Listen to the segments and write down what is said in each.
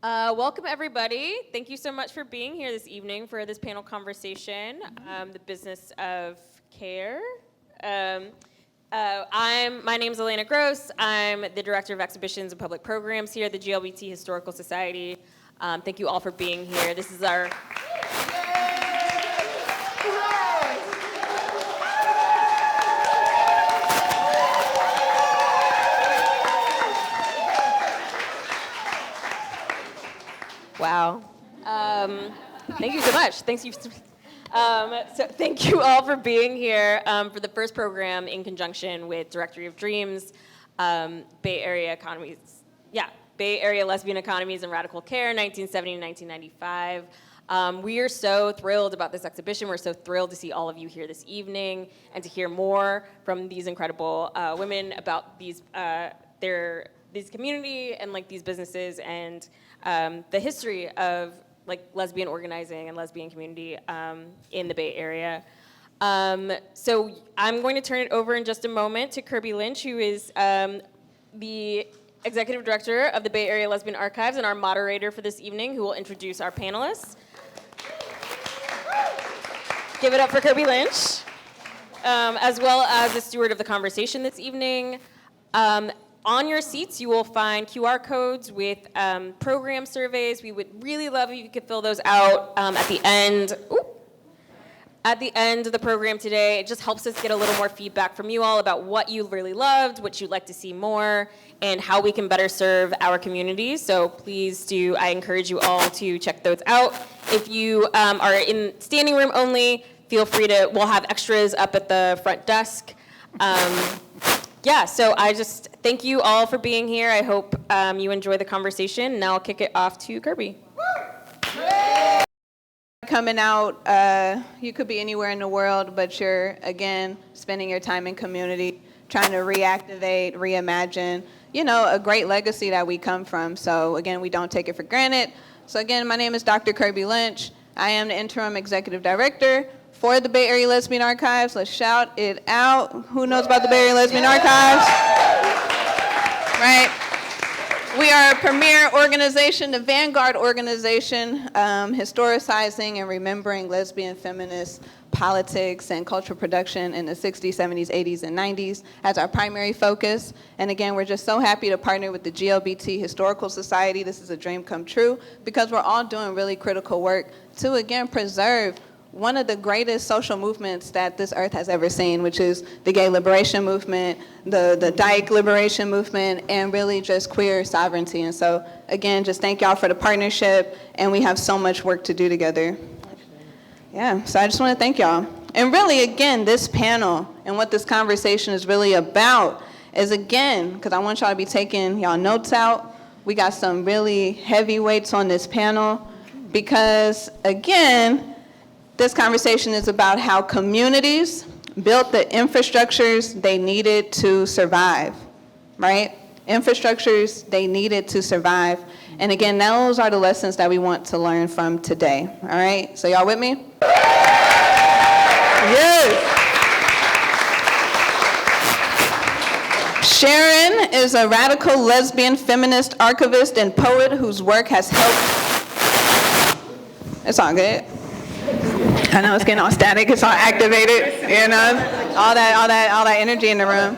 Welcome, everybody. Thank you so much for being here this evening for this panel conversation, the business of care. My name is Elena Gross. I'm the Director of Exhibitions and Public Programs here at the GLBT Historical Society. Thank you all for being here. This is our... Wow. Thank you so much. Thank you all for being here for the first program in conjunction with Directory of Dreams, Bay Area Economies, Bay Area Lesbian Economies and Radical Care, 1970 to 1995. We are so thrilled about this exhibition. We're so thrilled to see all of you here this evening and to hear more from these incredible women about these community and these businesses and the history of lesbian organizing and lesbian community in the Bay Area. So I'm going to turn it over in just a moment to Kirby Lynch, who is the Executive Director of the Bay Area Lesbian Archives and our moderator for this evening, who will introduce our panelists. Give it up for Kirby Lynch, as well as the steward of the conversation this evening. On your seats, you will find QR codes with program surveys. We would really love if you could fill those out at the end. At the end of the program today. It just helps us get a little more feedback from you all about what you really loved, what you'd like to see more, and how we can better serve our communities. So please do, I encourage you all to check those out. If you are in standing room only, feel free to, we'll have extras up at the front desk. So I just thank you all for being here. I hope you enjoy the conversation. Now I'll kick it off to Kirby. Coming out, you could be anywhere in the world, but you're, again, spending your time in community, trying to reactivate, reimagine, a great legacy that we come from. So again, we don't take it for granted. So again, my name is Dr. Kirby Lynch. I am the Interim Executive Director for the Bay Area Lesbian Archives. Let's shout it out. Who knows about the Bay Area Lesbian Archives? Right. We are a premier organization, the vanguard organization, historicizing and remembering lesbian feminist politics and cultural production in the 60s, 70s, 80s, and 90s as our primary focus. And again, we're just so happy to partner with the GLBT Historical Society. This is a dream come true because we're all doing really critical work to, again, preserve one of the greatest social movements that this earth has ever seen, which is the gay liberation movement, the dyke liberation movement, and really just queer sovereignty. And so, again, just thank y'all for the partnership, and we have so much work to do together. So I just want to thank y'all. And really, again, this panel and what this conversation is really about is, again, because I want y'all to be taking y'all notes out, we got some really heavyweights on this panel, because, again, this conversation is about how communities built the infrastructures they needed to survive, right? Infrastructures they needed to survive. And again, those are the lessons that we want to learn from today, all right? So y'all with me? Yes. Sharon is a radical lesbian feminist archivist and poet whose work has helped. It's all good. I know it's getting all static, it's all activated, all that energy in the room.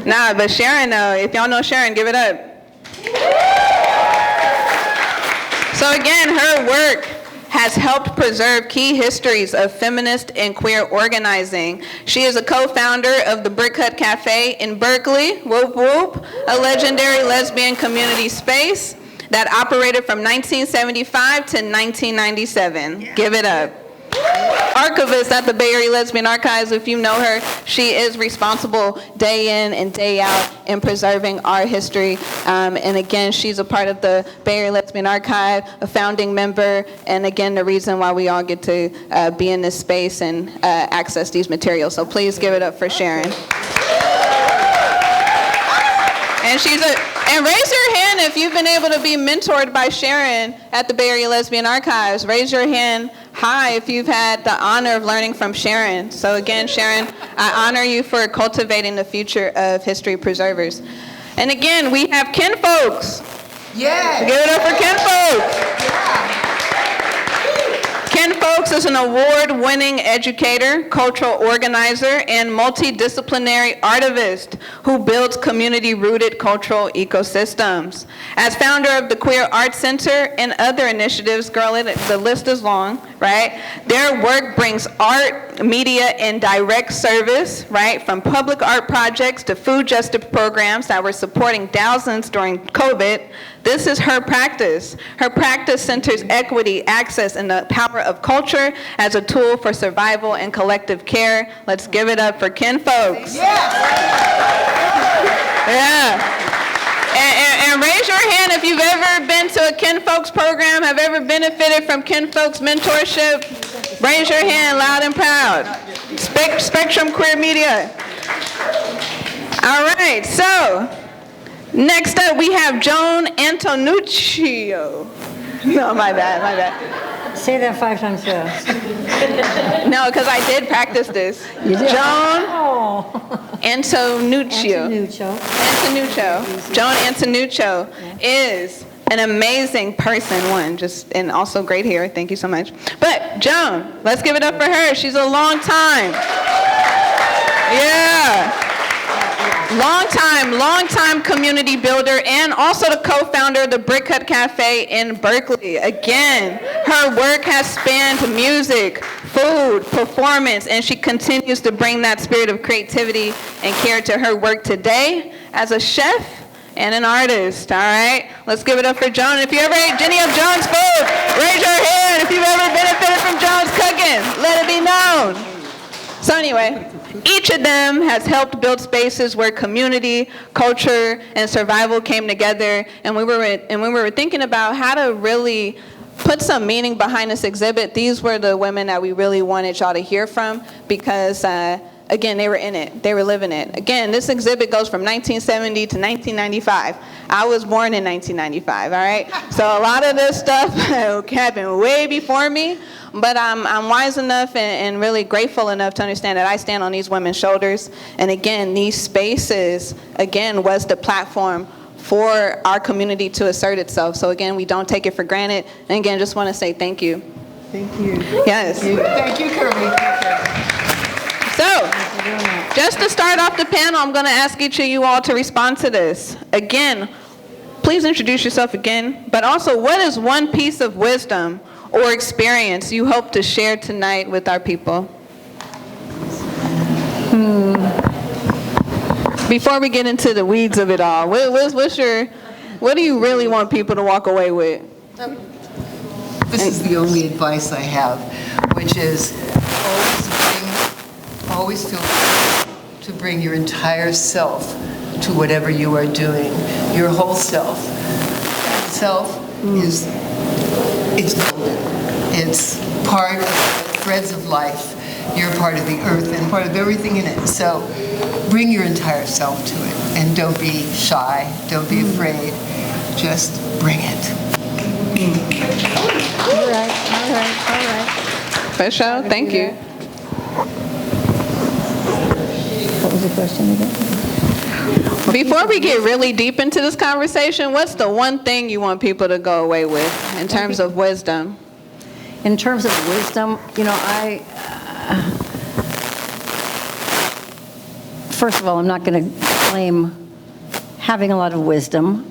Nah, but Sharon, though, if y'all know Sharon, give it up. So again, her work has helped preserve key histories of feminist and queer organizing. She is a co-founder of the Brick Hut Café in Berkeley, whoop whoop, a legendary lesbian community space that operated from 1975 to 1997. Yeah. Give it up. Archivist at the Bay Area Lesbian Archives, if you know her, she is responsible day in and day out in preserving our history. And again, she's a part of the Bay Area Lesbian Archive, a founding member, and again, the reason why we all get to be in this space and access these materials. So please give it up for Sharon. And raise your hand if you've been able to be mentored by Sharon at the Bay Area Lesbian Archives. Raise your hand high if you've had the honor of learning from Sharon. So again, Sharon, I honor you for cultivating the future of history preservers. And again, we have kinfolks. Yeah. Give it up for kinfolks. is an award-winning educator, cultural organizer, and multidisciplinary artivist who builds community-rooted cultural ecosystems. As founder of the Queer Arts Center and other initiatives, girl, the list is long, right? Their work brings art, media, and direct service, right? From public art projects to food justice programs that were supporting thousands during COVID. This is her practice. Her practice centers equity, access, and the power of culture as a tool for survival and collective care. Let's give it up for Kin Folks. Yeah. And raise your hand if you've ever been to a Kin Folks program, have ever benefited from Kin Folks mentorship. Raise your hand loud and proud. Spectrum Queer Media. All right, so next up we have Joan Antonuccio. No, my bad. Say that 5 times fast. No, because I did practice this. You did? Joan Oh. Antonuccio. Joan Antonuccio is an amazing person, and also great hair. Thank you so much. But Joan, let's give it up for her. She's a long time. Yeah. Long time community builder and also the co-founder of the Brick Hut Café in Berkeley. Again, her work has spanned music, food, performance, and she continues to bring that spirit of creativity and care to her work today as a chef and an artist, all right? Let's give it up for Joan. If you ever ate Jenny of Joan's food, raise your hand. If you've ever benefited from Joan's cooking, let it be known. So anyway, each of them has helped build spaces where community, culture, and survival came together, and we were thinking about how to really put some meaning behind this exhibit. These were the women that we really wanted y'all to hear from because, again, they were in it. They were living it. Again, this exhibit goes from 1970 to 1995. I was born in 1995, all right? So a lot of this stuff happened way before me. But I'm wise enough and really grateful enough to understand that I stand on these women's shoulders. And again, these spaces, again, was the platform for our community to assert itself. So again, we don't take it for granted. And again, just want to say thank you. Thank you. Yes. Thank you, Kirby. So, just to start off the panel, I'm going to ask each of you all to respond to this. Again, please introduce yourself again. But also, what is one piece of wisdom or experience you hope to share tonight with our people? Before we get into the weeds of it all, what do you really want people to walk away with? This is the only advice I have, which is always feel free to bring your entire self to whatever you are doing, your whole self. That self is golden. It's part of the threads of life. You're part of the earth and part of everything in it. So bring your entire self to it. And don't be shy. Don't be afraid. Just bring it. All right. For sure. Thank you. What was the question again? Before we get really deep into this conversation, what's the one thing you want people to go away with in terms of wisdom? In terms of wisdom, first of all, I'm not going to claim having a lot of wisdom.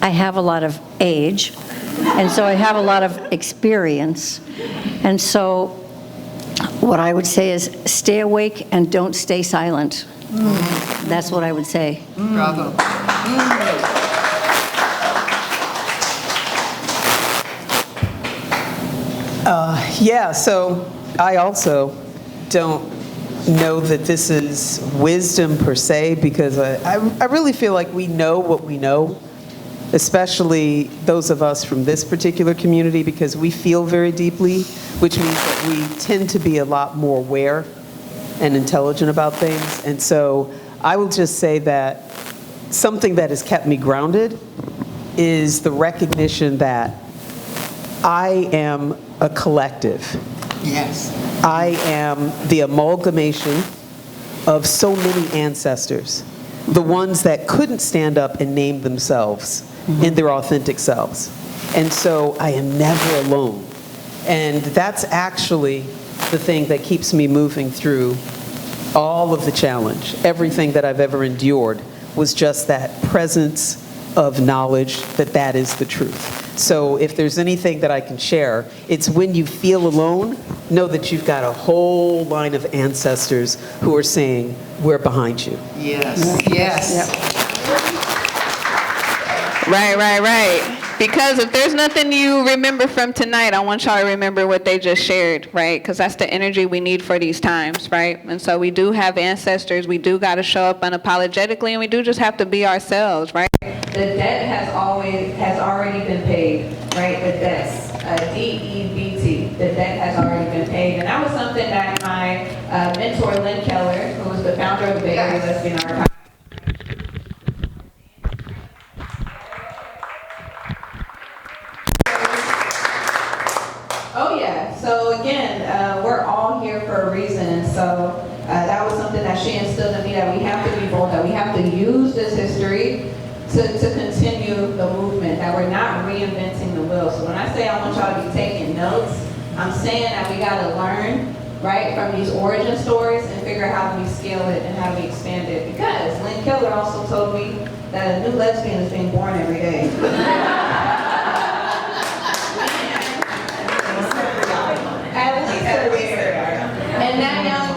I have a lot of age, and so I have a lot of experience. And so what I would say is stay awake and don't stay silent. That's what I would say. Bravo. So I also don't know that this is wisdom per se, because I really feel like we know what we know, especially those of us from this particular community, because we feel very deeply, which means that we tend to be a lot more aware and intelligent about things. And so I will just say that something that has kept me grounded is the recognition that I am a collective. Yes. I am the amalgamation of so many ancestors, the ones that couldn't stand up and name themselves in their authentic selves. And so I am never alone. And that's actually the thing that keeps me moving through all of the challenge. Everything that I've ever endured was just that presence of knowledge that that is the truth. So if there's anything that I can share, it's when you feel alone, know that you've got a whole line of ancestors who are saying, we're behind you. Yes, yes. Right. Because if there's nothing you remember from tonight, I want y'all to remember what they just shared, right? Because that's the energy we need for these times, right? And so we do have ancestors. We do got to show up unapologetically, and we do just have to be ourselves, right? The debt has already been paid, right? The debts, DEBT, the debt has already been paid. And that was something that my mentor, Lynn Keller, who was the founder of the Berkeley Lesbian Archive, so again, we're all here for a reason. So that was something that she instilled in me, that we have to be bold, that we have to use this history to continue the movement, that we're not reinventing the wheel. So when I say I want y'all to be taking notes, I'm saying that we got to learn, right, from these origin stories and figure out how we scale it and how we expand it. Because Lynn Keller also told me that a new lesbian is being born every day.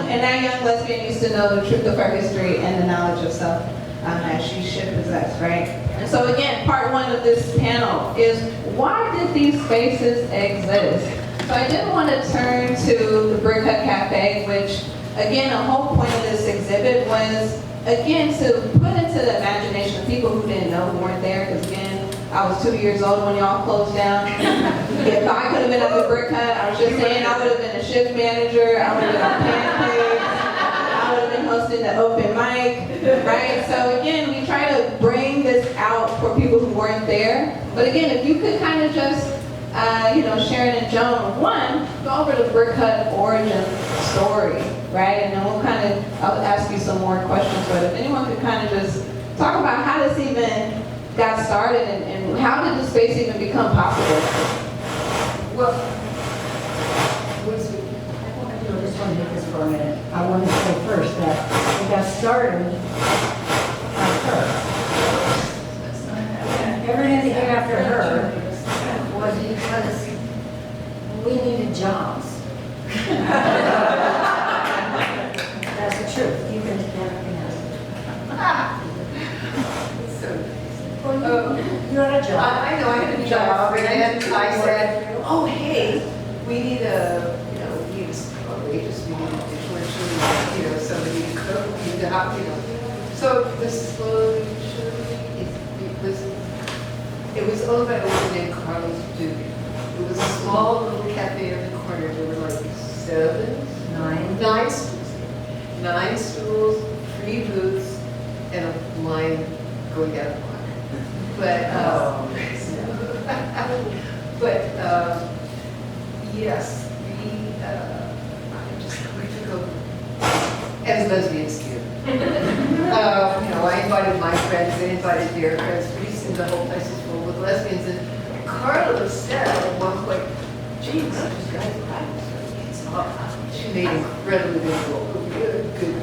And that young lesbian used to know the truth of her history and the knowledge of self that she should possess, right? And so again, part one of this panel is, why did these spaces exist? So I did want to turn to the Brick Hut Café, which again, the whole point of this exhibit was, again, to put into the imagination of people who didn't know, who weren't there, because again, I was 2 years old when y'all closed down. If I could have been at the Brick Hut, I was just saying, I would have been a shift manager, I would have been on pancakes, I would have been hosting the open mic, right? So again, we try to bring this out for people who weren't there. But again, if you could kind of just, Sharon and Joan, one, go over the Brick Hut origin story, right? And then I'll ask you some more questions, but if anyone could kind of just talk about how this even got started and how did the space even become possible? Well, I just want to hit this for a minute. I want to say first that it got started by her. Everything that came after her was because we needed jobs. That's the truth. You can you had a job. I know I had a job, and I said, oh, hey, we need we need a waitress, we need a dishwasher, somebody to cook, we need to have, So this slowly, it was owned by a woman named Carlos Duke. It was a small little cafe on the corner. There were like nine stools, 3 booths, and a line going down the block. Yes, I'm just going to go as lesbians do. I invited my friends, they invited their friends. Pretty soon the whole place is full with lesbians. And Carla said at one point, "Gee, these guys are lesbians." She made incredibly good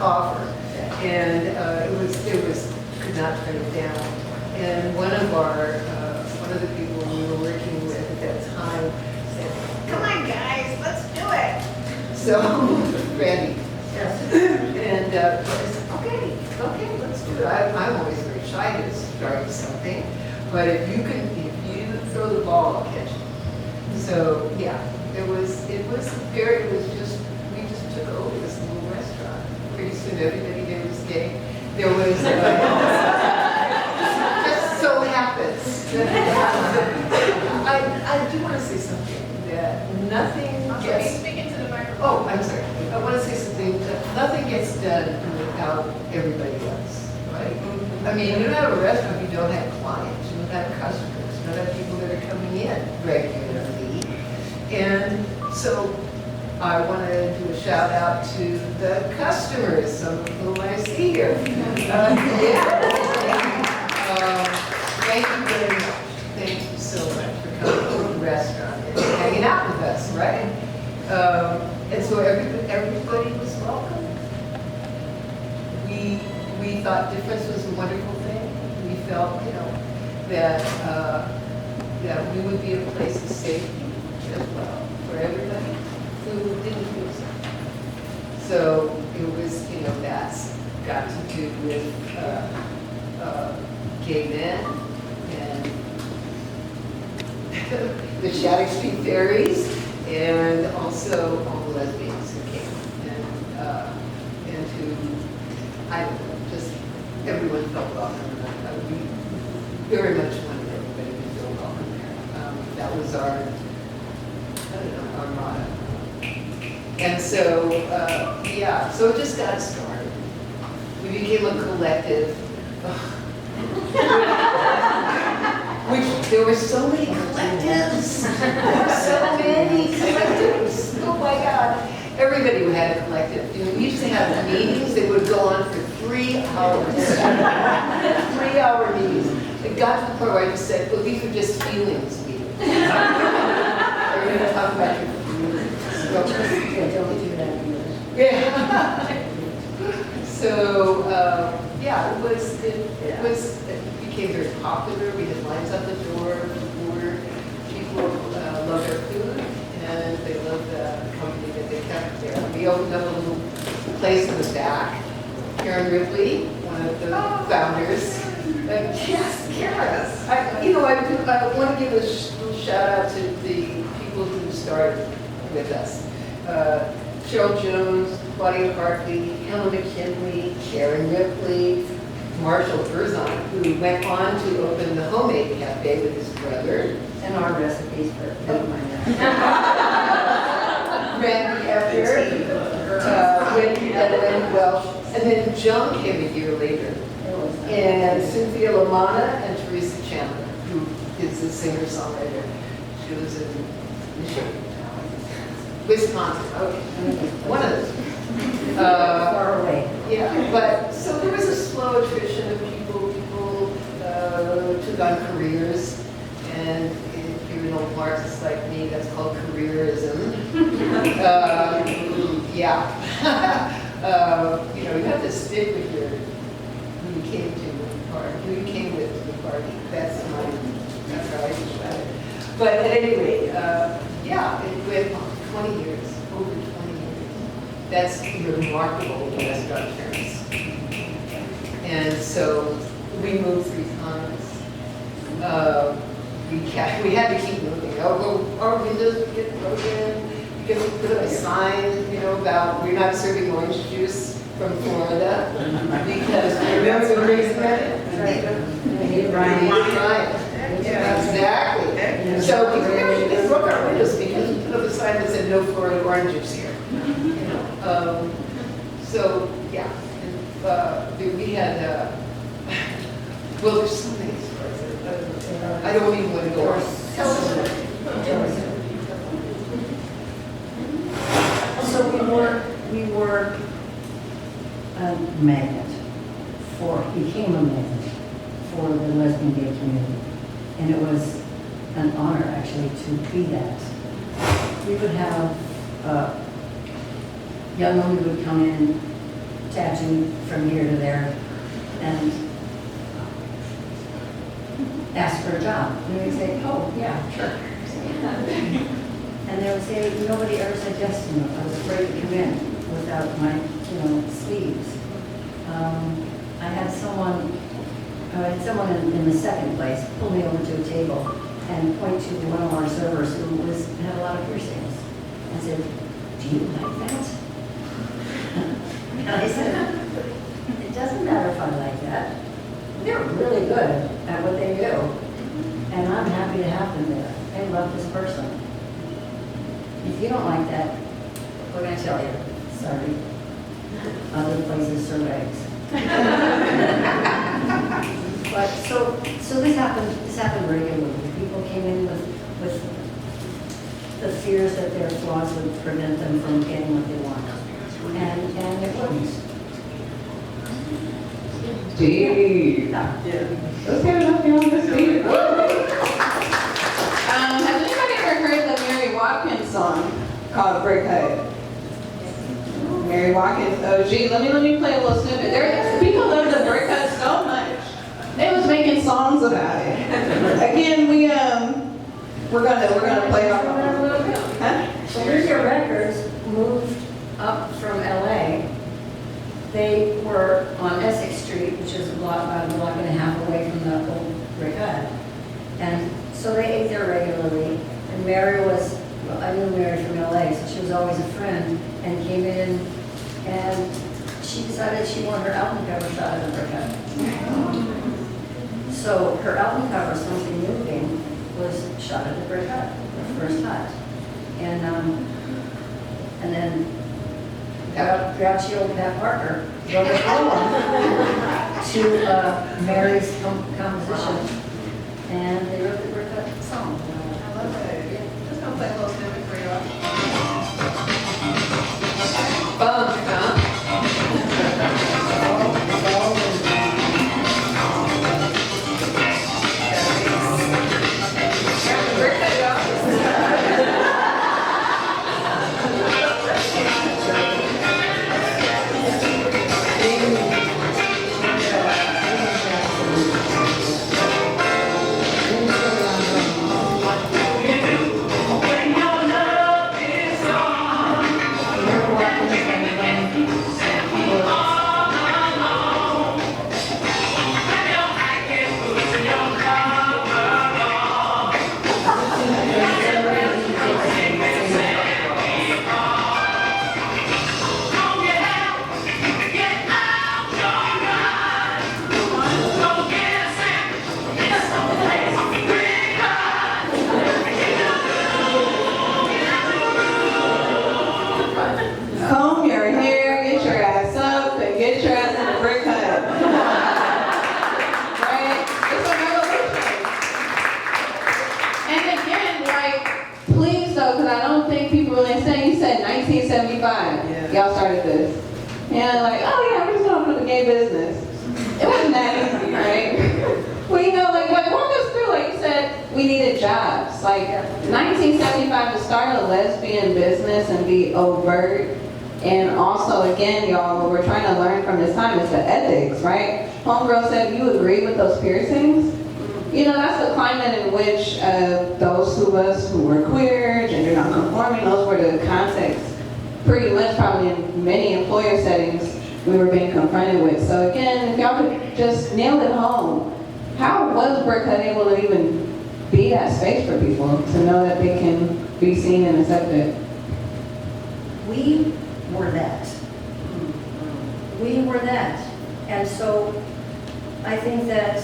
offer, and it was could not turn it down. And one of the people we were working with at that time said, "Come on, guys, let's do it." So, Randy. Yes. And I said, okay, let's do it. I'm always very shy to start something, but if you throw the ball, I'll catch it. So yeah, we just took over this little restaurant. Pretty soon everybody there was gay. There was, just so happens. I do want to say something, that nothing gets... Speaking to the microphone. Oh, I'm sorry. I want to say something, that nothing gets done without everybody else, right? I mean, you don't have a restaurant if you don't have clients, you don't have customers, you don't have people that are coming in regularly. And so I want to do a shout out to the customers, some of whom I see here. Thank you very much. Thank you so much for coming to the restaurant. hanging out with us, right? And so everybody was welcome. We thought difference was a wonderful thing. We felt, that we would be a place of safety as well for everybody who didn't feel safe. So it was, that's got to do with gay men and the Shattuck Street Fairies, and also all the lesbians who came, and who, I don't know, just everyone felt welcome. We very much wanted everybody to feel welcome there. That was our motto. And so, so it just got started. We became a collective. Which there were so many collectives. So many collectives. Oh my God. Everybody who had a collective. We used to have meetings that would go on for 3 hours. 3-hour meetings. It got to the point where I just said, well, these are just feelings meetings. Are you going to talk about your feelings? Don't do that. Yeah. So, it became very popular. We had lines out the door for people loved our food, and they loved the company that they kept there. We opened up a little place in the back. Karen Ripley, one of the founders. Yes, Karen. I want to give a little shout out to the people who started with us. Cheryl Jones, Claudia Hartley, Helen McKinley, Karen Ripley, Marshall Berzon, who went on to open the Homemade Cafe with his brother. And our recipes for that. Randy Effer, Wendy Welsh, and then Joan came a year later. And Cynthia Lamana and Teresa Chandler, who is a singer-songwriter. She lives in Michigan. Wisconsin, okay. One of those. Far away. Yeah, but so there was a slow attrition of people. People took on careers, and if you're an old Marxist like me, that's called careerism. You have to stick with who you came to the party, who you came with to the party. That's how I think about it. But at any rate, it went on 20 years, over 20 years. That's remarkable in restaurant terms. And so we moved 3 times. We had to keep moving. Our windows would get broken. Because we put up a sign, about we're not serving orange juice from Florida because remember the reason that? We need Brian. Exactly. So they broke our windows because we put up a sign that said no Florida orange juice here. We had. Well, there's so many stories. I don't even want to go on. Tell us. So we were a magnet became a magnet for the lesbian gay community. And it was an honor actually to be that. We would have young women who would come in, tattooed from here to there, and ask for a job. And we'd say, oh, yeah, sure. And they would say, nobody ever said yes to me. I was afraid to come in without my, sleeves. I had someone in the second place pull me over to a table and point to one of our servers who had a lot of piercings and said, do you like that? And I said, it doesn't matter if I like that. They're really good at what they do. And I'm happy to have them there. They love this person. If you don't like that, we're going to tell you. Sorry. Other places serve eggs. But so this happened regularly. People came in with the fears that their flaws would prevent them from getting what they want. And it wouldn't. Steve. Let's get it up here on the stage. Has anybody ever heard the Mary Walker called Brick Hut. Mary Watkins, OG. Let me play a little snippet. People love the Brick Hut so much. They was making songs about it. Again, we're gonna play our. Huh? So here's your records moved up from LA. They were on Essex Street, which is about a block and a half away from the old Brick Hut. And so they ate there regularly. And Mary I knew Mary from LA, so she was always a friend, and came in and she decided she wanted her album cover shot at the Brick Hut. So her album cover, Something Moving, was shot at the Brick Hut, the first hut. And then grouchy old Pat Parker wrote a poem to Mary's composition, and they wrote the Brick Hut song. I love it. Just gonna play a little snippet for you all. Funk, huh? Brick Hut, y'all. Comb your hair, get your ass up, and get your ass in the Brick Hut. Right? It's a revolution. And again, like, please though, because I don't think people really understand, you said 1975, y'all started this. And like, oh yeah, we're just going to open up a gay business. It wasn't that easy, right? Well, you know, like walk us through, like you said, we needed jobs. Like 1975 to start a lesbian business and be overt. And also, again, y'all, what we're trying to learn from this time is the ethics, right? Homegirl said, you agree with those piercings? You know, that's the climate in which those of us who were queer, gender non-conforming, those were the contexts, pretty much probably in many employer settings, we were being confronted with. So again, if y'all could just nail it home, how was Brick Hut able to even be that space for people to know that they can be seen and accepted? We were that. We were that. And so I think that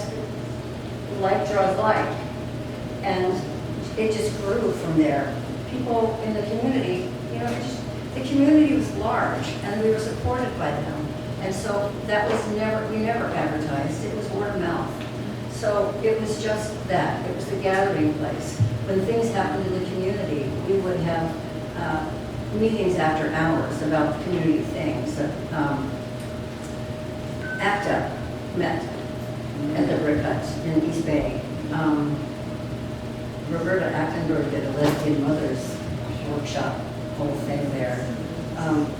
like draws like. And it just grew from there. People in the community, you know, the community was large and we were supported by them. And so that was we never advertised. It was word of mouth. So it was just that. It was the gathering place. When things happened in the community, we would have meetings after hours about community things. ACTA met at the Brick Hut in East Bay. Roberta Ackenberg did a lesbian mothers workshop, whole thing there.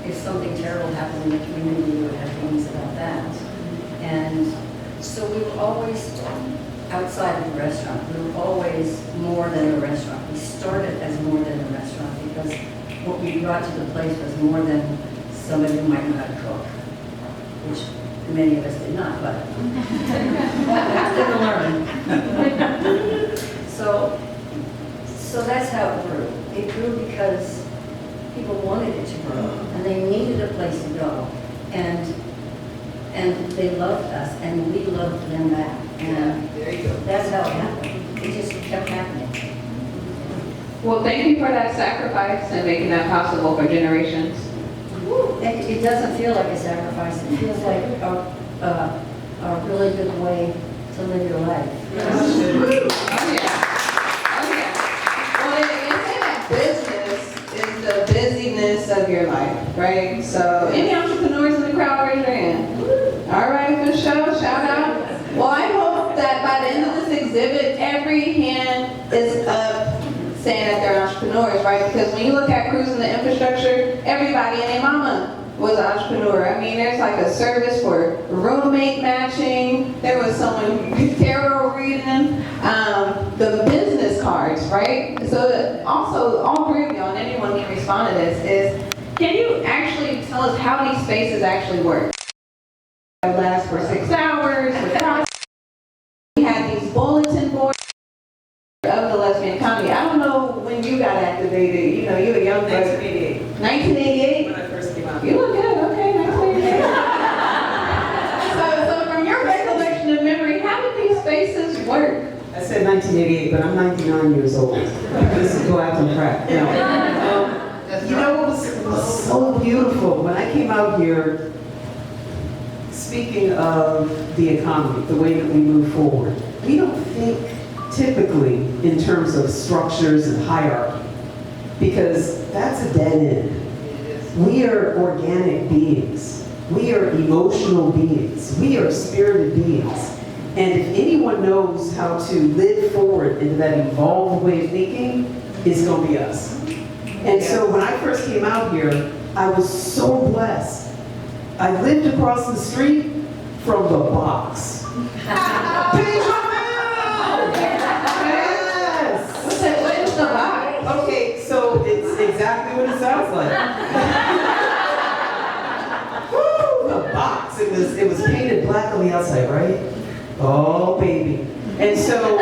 If something terrible happened in the community, we would have things about that. And so we were always outside of the restaurant. We were always more than a restaurant. We started as more than a restaurant because what we brought to the place was more than somebody who might know how to cook, which many of us did not, but didn't learn. So that's how it grew. It grew because people wanted it to grow, and they needed a place to go, and they loved us, and we loved them back. And There you go. that's how it happened. It just kept happening. Well, thank you for that sacrifice and making that possible for generations. It doesn't feel like a sacrifice. It feels like a really good way to live your life. Oh yeah. Oh yeah. Well, they say that business is the busyness of your life, right? So any entrepreneurs in the crowd, raise your hand. All right, good show, shout out. Well, I hope that by the end of this exhibit, every hand is up saying that they're an entrepreneur. entrepreneurs, right? Because when you look at cruising the infrastructure, everybody and their mama was an entrepreneur. I mean, there's like a service for roommate matching. There was someone tarot reading, the business cards, right? So also, all three of y'all, and anyone can respond to this, is can you actually tell us how these spaces actually work? It lasts for 6 hours. We had these bulletin boards of the lesbian economy. I don't know when you got activated. You know, you were young. 1988. 1988? When I first came out. You look good, okay, 1988. so from your recollection of memory, how did these spaces work? I said 1988, but I'm 99 years old. This is go out and crack. No. You know, it was so beautiful. When I came out here, speaking of the economy, the way that we move forward, we don't think typically in terms of structures and hierarchy, because that's a dead end. We are organic beings. We are emotional beings. We are spirited beings. And if anyone knows how to live forward into that evolved way of thinking, it's going to be us. And so when I first came out here, I was so blessed. I lived across the street from the box. Yes! What is the box? Okay, so it's exactly what it sounds like. Woo, the box. It was painted black on the outside, right? Oh, baby. And so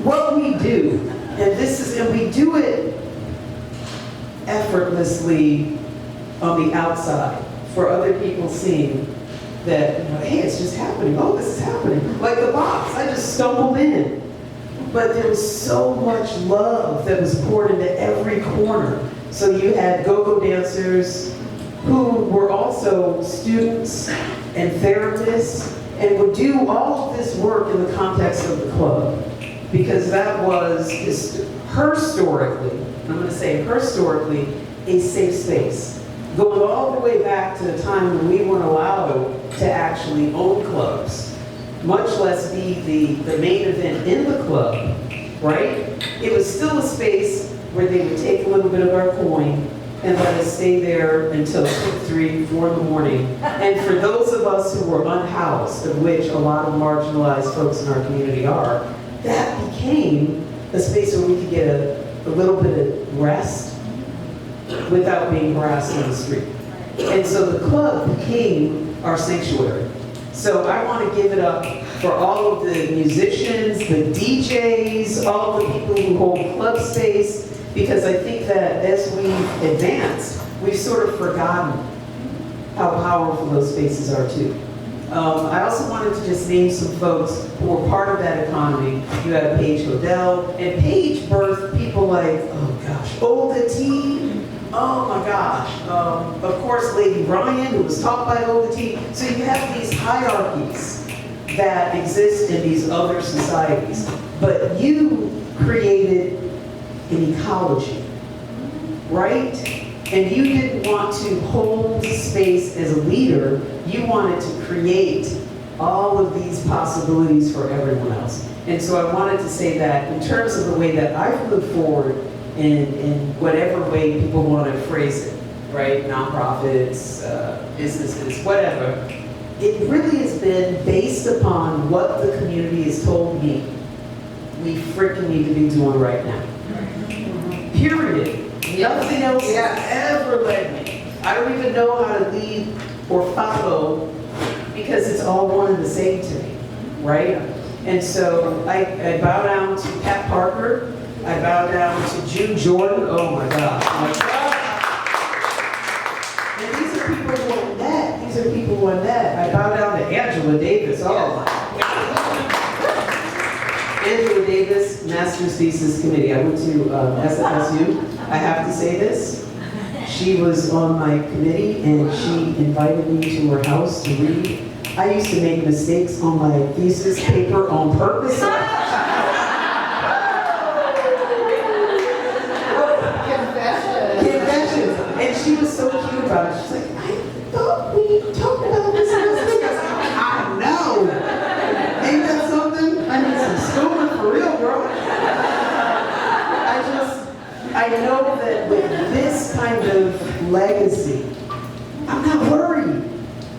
what we do, and we do it effortlessly on the outside for other people seeing that, hey, it's just happening. Oh, this is happening. Like the box, I just stumbled in. But there was so much love that was poured into every corner. So you had go-go dancers who were also students and therapists and would do all of this work in the context of the club. Because that was historically, I'm going to say historically, a safe space. Going all the way back to the time when we weren't allowed to actually own clubs, much less be the main event in the club, right? It was still a space where they would take a little bit of our coin and let us stay there until 2, 3, 4 in the morning. And for those of us who were unhoused, of which a lot of marginalized folks in our community are, that became a space where we could get a little bit of rest without being harassed on the street. And so the club became our sanctuary. So I want to give it up for all of the musicians, the DJs, all of the people who hold club space, because I think that as we advance, we've sort of forgotten how powerful those spaces are too. I also wanted to just name some folks who were part of that economy. You had Paige Hodel, and Paige birthed people like, oh gosh, Olga T. Oh my gosh. Of course, Lady Ryan, who was taught by Olga T. So you have these hierarchies that exist in these other societies. But you created an ecology, right? And you didn't want to hold space as a leader. You wanted to create all of these possibilities for everyone else. And so I wanted to say that in terms of the way that I've moved forward in whatever way people want to phrase it, right? Nonprofits, businesses, whatever. It really has been based upon what the community has told me we freaking need to be doing right now. Period. Nothing else has ever led me. I don't even know how to lead or follow because it's all one and the same to me, right? And so I bow down to Pat Parker. I bow down to June Jordan. Oh my gosh. Oh my God. And these are people who I met. These are people who I met. I bow down to Angela Davis. Oh my God. Angela Davis, Master's Thesis Committee. I went to SFSU. I have to say this. She was on my committee and she invited me to her house to read. I used to make mistakes on my thesis paper on purpose. Confessions. And she was so cute about it. She's like, I thought we talked about this last week. I was like, I know. Ain't that something? I need some schooling for real, bro. I know that with this kind of legacy, I'm not worried.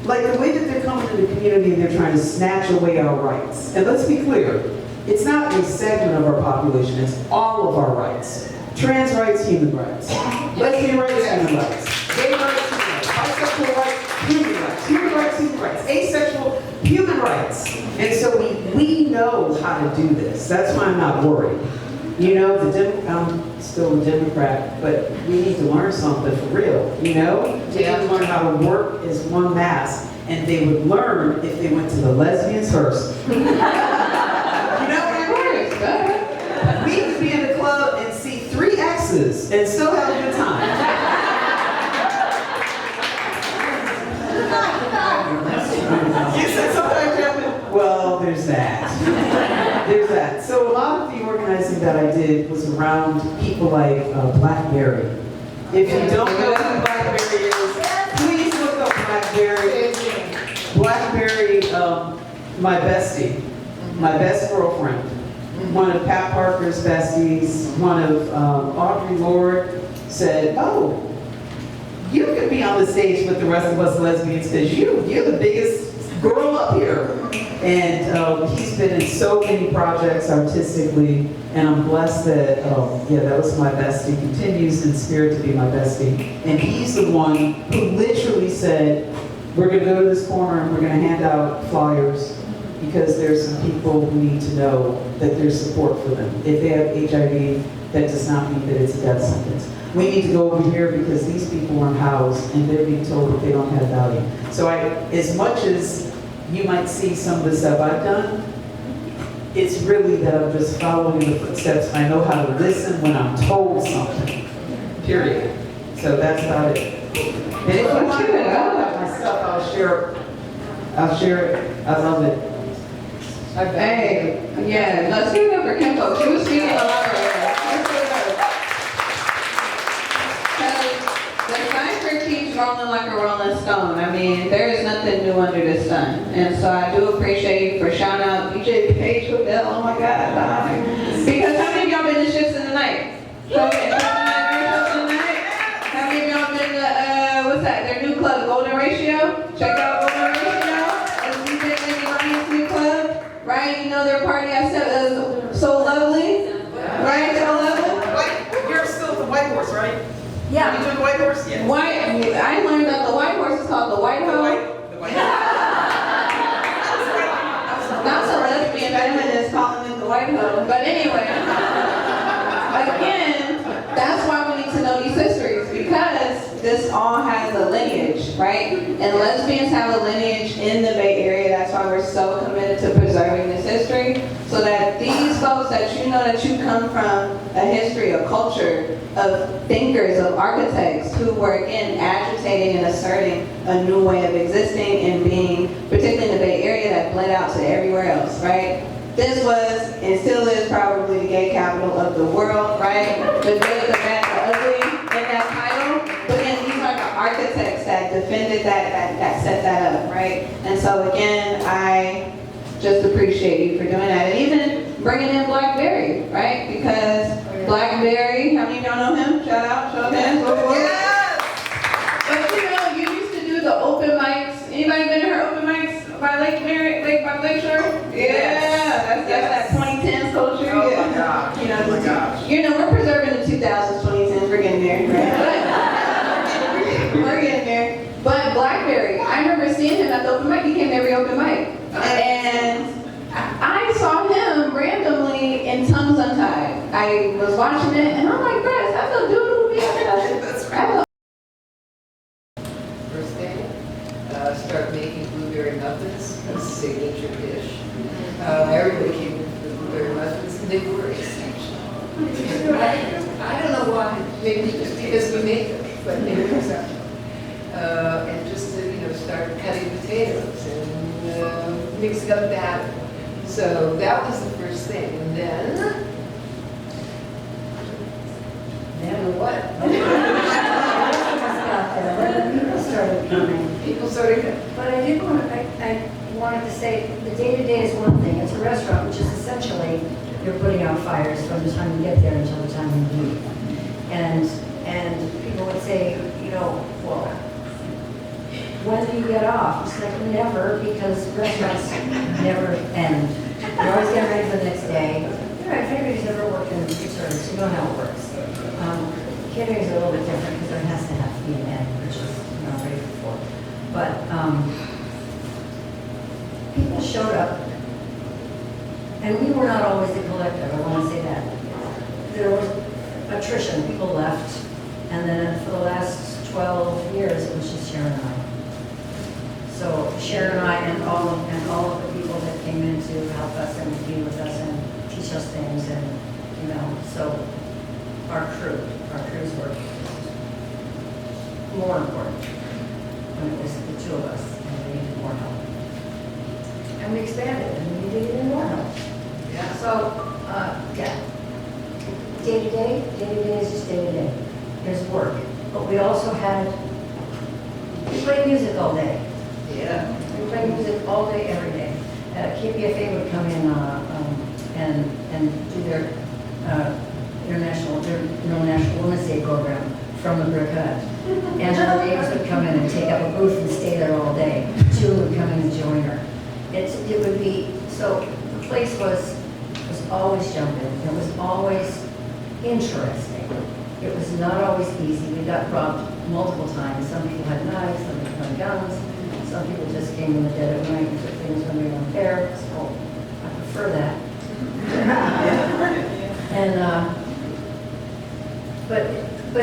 Like the way that they're coming to the community and they're trying to snatch away our rights. And let's be clear, it's not a segment of our population, it's all of our rights. Trans rights, human rights. Lesbian rights, human rights. Gay rights, human rights. Bisexual rights, human rights. Human rights, human rights. Asexual, human rights. And so we know how to do this. That's why I'm not worried. You know, I'm still a Democrat, but we need to learn something for real, you know? They need to learn how to work as one mass, and they would learn if they went to the lesbians first. You know what I mean? We could be in the club and see 3 X's and still have a good time. You said sometimes you have to, well, there's that. There's that. So a lot of the organizing that I did was around people like Blackberry. If you don't know who Blackberry is, please look up Blackberry. Blackberry, my bestie, my best girlfriend, one of Pat Parker's besties, one of Audre Lorde said, oh, you could be on the stage with the rest of us lesbians because you're the biggest girl up here. And he's been in so many projects artistically, and I'm blessed that, that was my bestie, continues in spirit to be my bestie. And he's the one who literally said, we're gonna go to this corner and we're gonna hand out flyers because there's some people who need to know that there's support for them. If they have HIV, that does not mean that it's a death sentence. We need to go over here because these people aren't housed and they're being told that they don't have value. So as much as you might see some of the stuff I've done, it's really that I'm just following the footsteps. I know how to listen when I'm told something, period. So that's about it. And if you want to know about myself, I'll share it. I love it. Hey, yeah, let's give it up for Kimbo. She was speaking a lot earlier. The cipher keeps rolling like a rolling stone. I mean, there is nothing new under the sun. And so I do appreciate you for shouting out DJ Page Hotel. Oh my God. Because how many of y'all been to Shifts in the Night? How many of y'all been to, what's that, their new club, Golden Ratio? Check out Golden Ratio. That's DJ Lions new club. Right? You know their party I said so lovely. Right? So lovely. You're still the White Horse, right? Yeah. You doing the White Horse? Yeah. I learned that the White Horse is called the White Hoe. The White Not so lesbian feminist calling it the White Hoe. But anyway, again, that's why we need to know these histories, because this all has a lineage, right? And lesbians have a lineage in the Bay Area. That's why we're so committed to preserving this history, so that these folks that you know that you come from a history, a culture of thinkers, of architects who were again agitating and asserting a new way of existing and being, particularly in the Bay Area, that bled out to everywhere else, right? This was, and still is, probably the gay capital of the world, right? The good, the bad, the ugly in that title. But again, these are the architects that defended that set that up, right? And so again, I just appreciate you for doing that. And even bringing in Blackberry, right? Because Blackberry, how many of y'all know him? Shout out, show of hands. Yes! But you know, you used to do the open mics. Anybody been to her open mics by by Lakeshore? Yeah, that's that 2010s culture. Oh my God. You know, Oh my gosh. You know, we're preserving the 2000s, 2010s. We're getting there, right? We're getting there. But Blackberry, I remember seeing him at the open mic. He came to every open mic, and I saw him randomly in Tongues Untied. I was watching it, and I'm like, Chris, I feel dude who be That's right. First day, start making blueberry muffins, a signature dish. Everybody came in for the blueberry muffins, and they were exceptional. I don't know why, maybe just because we made them, but they were exceptional. And just to, start cutting potatoes and mixing up batter. So that was the first thing, and then what? People started coming. People started. But I wanted to say, the day-to-day is one thing. It's a restaurant, which is essentially you're putting out fires from the time you get there until the time you leave. And people would say, you know, well, when do you get off? It's like, never, because restaurants never end. You're always getting ready for the next day. You know, if anybody's ever worked in food service, you know how it works. Catering is a little bit different because there has to have to be an end, which is, you know, ready for. But people showed up, and we were not always the collective, I want to say that. There was attrition, people left, and then for the last 12 years, it was just Sharon and I. So Sharon and I and all of the people that came in to help us and be with us and teach us things, and, you know, so our crews were more important when it was the two of us, and we needed more help. And we expanded, and we needed even more help. Yeah. So, yeah. Day to day is just day to day. There's work. But we also we played music all day. Yeah. We played music all day, every day. KPFA would come in and do their International Women's Day program from the Brick Hut. Angela Davis would come in and take up a booth and stay there all day. June would come in and join her. It would be, so the place was always jumping. It was always interesting. It was not always easy. We got robbed multiple times. Some people had knives, some people had guns, some people just came in the dead of night and took things when we weren't there. So I prefer that. And but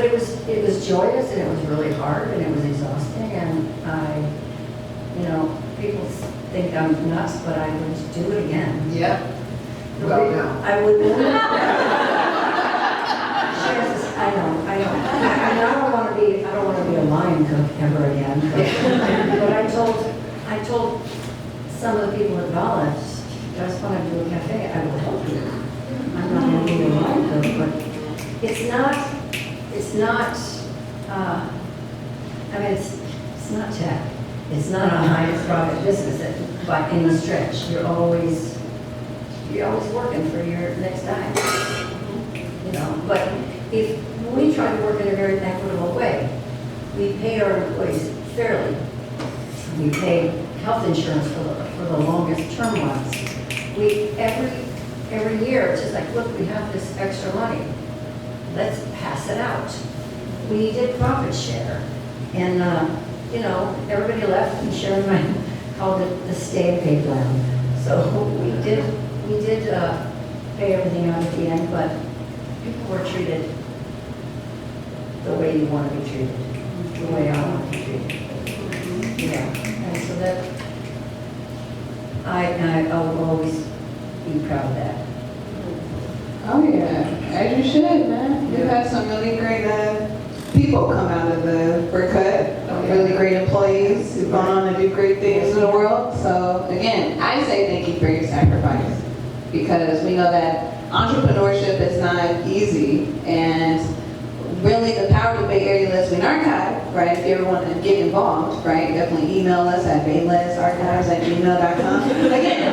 it was joyous, and it was really hard, and it was exhausting, and people think I'm nuts, but I would do it again. Yeah. Well, no. I would. I know. I don't want to be a line cook ever again. But I told some of the people at Vala, I just want to do a cafe. I will help you. I'm not going to be a line cook, but it's not. It's not tech. It's not a high profit business by any stretch. You're always working for your next dime. But if we try to work in a very equitable way, we pay our employees fairly. We pay health insurance for the longest term ones. Every year it's just like, look, we have this extra money. Let's pass it out. We did profit share, and everybody left, and Sharon and I called it the stay and pay plan. So we did pay everything out at the end, but people were treated the way you want to be treated, the way I want to be treated. Yeah, and so that I will always be proud of that. Oh yeah, as you should, man. We've had some really great people come out of the Brick Hut, really great employees who've gone on to do great things in the world. So again, I say thank you for your sacrifice, because we know that entrepreneurship is not easy, and really the power of the Bay Area Lesbian Archive, right? If you ever want to get involved, right, definitely email us at baylesarchives@gmail.com. Again,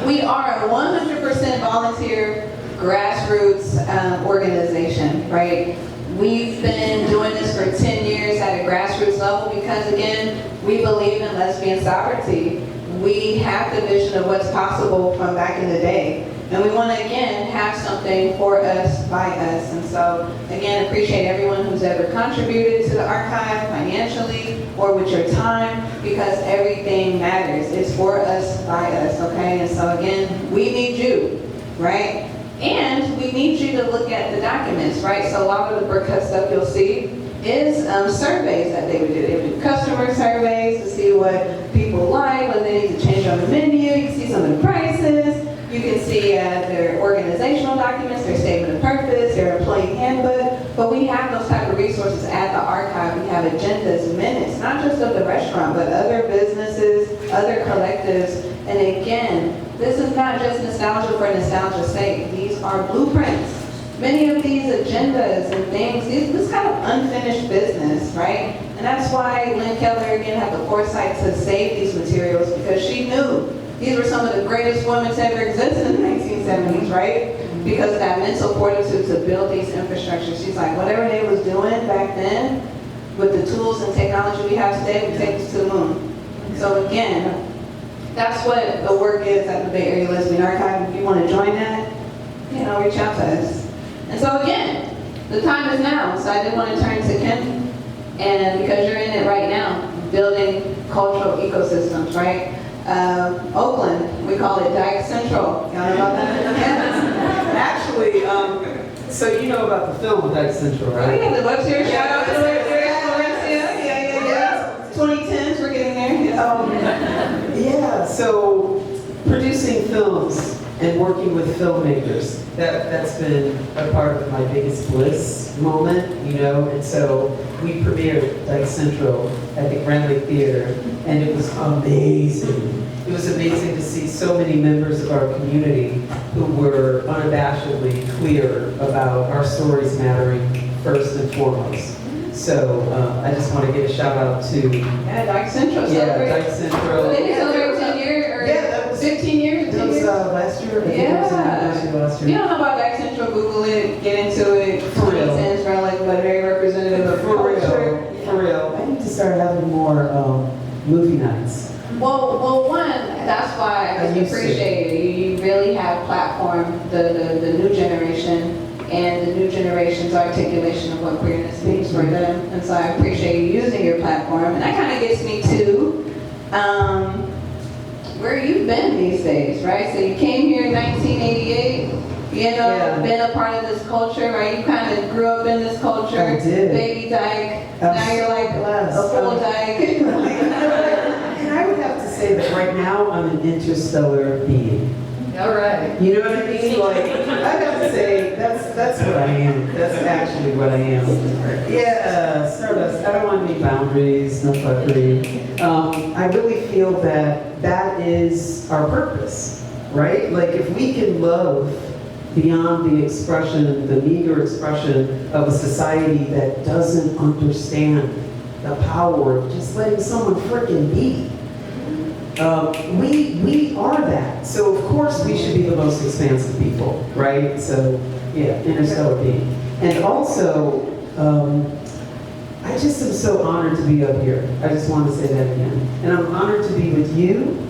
we are a 100% volunteer grassroots organization, right? We've been doing this for 10 years at a grassroots level because, again, we believe in lesbian sovereignty. We have the vision of what's possible from back in the day. And we want to, again, have something for us, by us. And so, again, appreciate everyone who's ever contributed to the archive financially or with your time, because everything matters. It's for us, by us, okay? And so, again, we need you, right? And we need you to look at the documents, right? So a lot of the Brick Hut stuff you'll see is surveys that they would do. They would do customer surveys to see what people like, what they need to change on the menu. You can see some of the prices. You can see their organizational documents, their statement of purpose, their employee handbook. But we have those type of resources at the archive. We have agendas, minutes, not just of the restaurant, but other businesses, other collectives. And again, this is not just nostalgia for nostalgia's sake. These are blueprints. Many of these agendas and things, this kind of unfinished business, right? And that's why Lynn Keller, again, had the foresight to save these materials, because she knew these were some of the greatest women to ever exist in the 1970s, right? because of that mental fortitude to build these infrastructures. She's like, whatever they was doing back then, with the tools and technology we have today, we take us to the moon. So again, that's what the work is at the Bay Area Lesbian Archive. If you want to join that, reach out to us. And so again, the time is now. So I did want to turn to Ken, and because you're in it right now, building cultural ecosystems, right? Oakland, we call it Dyke Central. Y'all know about that? Actually, so you know about the film Dyke Central, Oh right? yeah, the web series. Shout out to the web series. Yeah. 2010s, we're getting there. Yeah, so producing films and working with filmmakers, that's been a part of my biggest bliss moment, and so we premiered Dyke Central at the Grand Lake Theater, and it was amazing. It was amazing to see so many members of our community who were unabashedly clear about our stories mattering first and foremost. So I just want to give a shout out to Dyke Central. Dyke Central. So they celebrate 10 years or that was 15 years? That was last year. I think it was last If you year. don't know about Dyke Central, Google it, get into it. For real. 2010s relic, but very representative of For culture. real, for real. I need to start having more movie nights. Well, one, that's why I I used to. appreciate it. You really have platformed the new generation and the new generation's articulation of what queerness means for them. And so I appreciate you using your platform. And that kind of gets me to where you've been these days, right? So you came here in 1988. Been a part of this culture, right? You kind of grew up in this culture. I did. Baby Dyke. I'm Now you're so like blessed. a full Dyke. And I would have to say that right now I'm an interstellar being. All right. You know what I mean? Like, I have to say, that's what I am. That's actually what I am. Yeah, Stardust. I don't want any boundaries, no fuckery. I really feel that is our purpose, right? Like, if we can love beyond the expression, the meager expression of a society that doesn't understand the power of just letting someone frickin' be. We are that. So of course we should be the most expansive people, right? So yeah, interstellar being. And also, I just am so honored to be up here. I just want to say that again. And I'm honored to be with you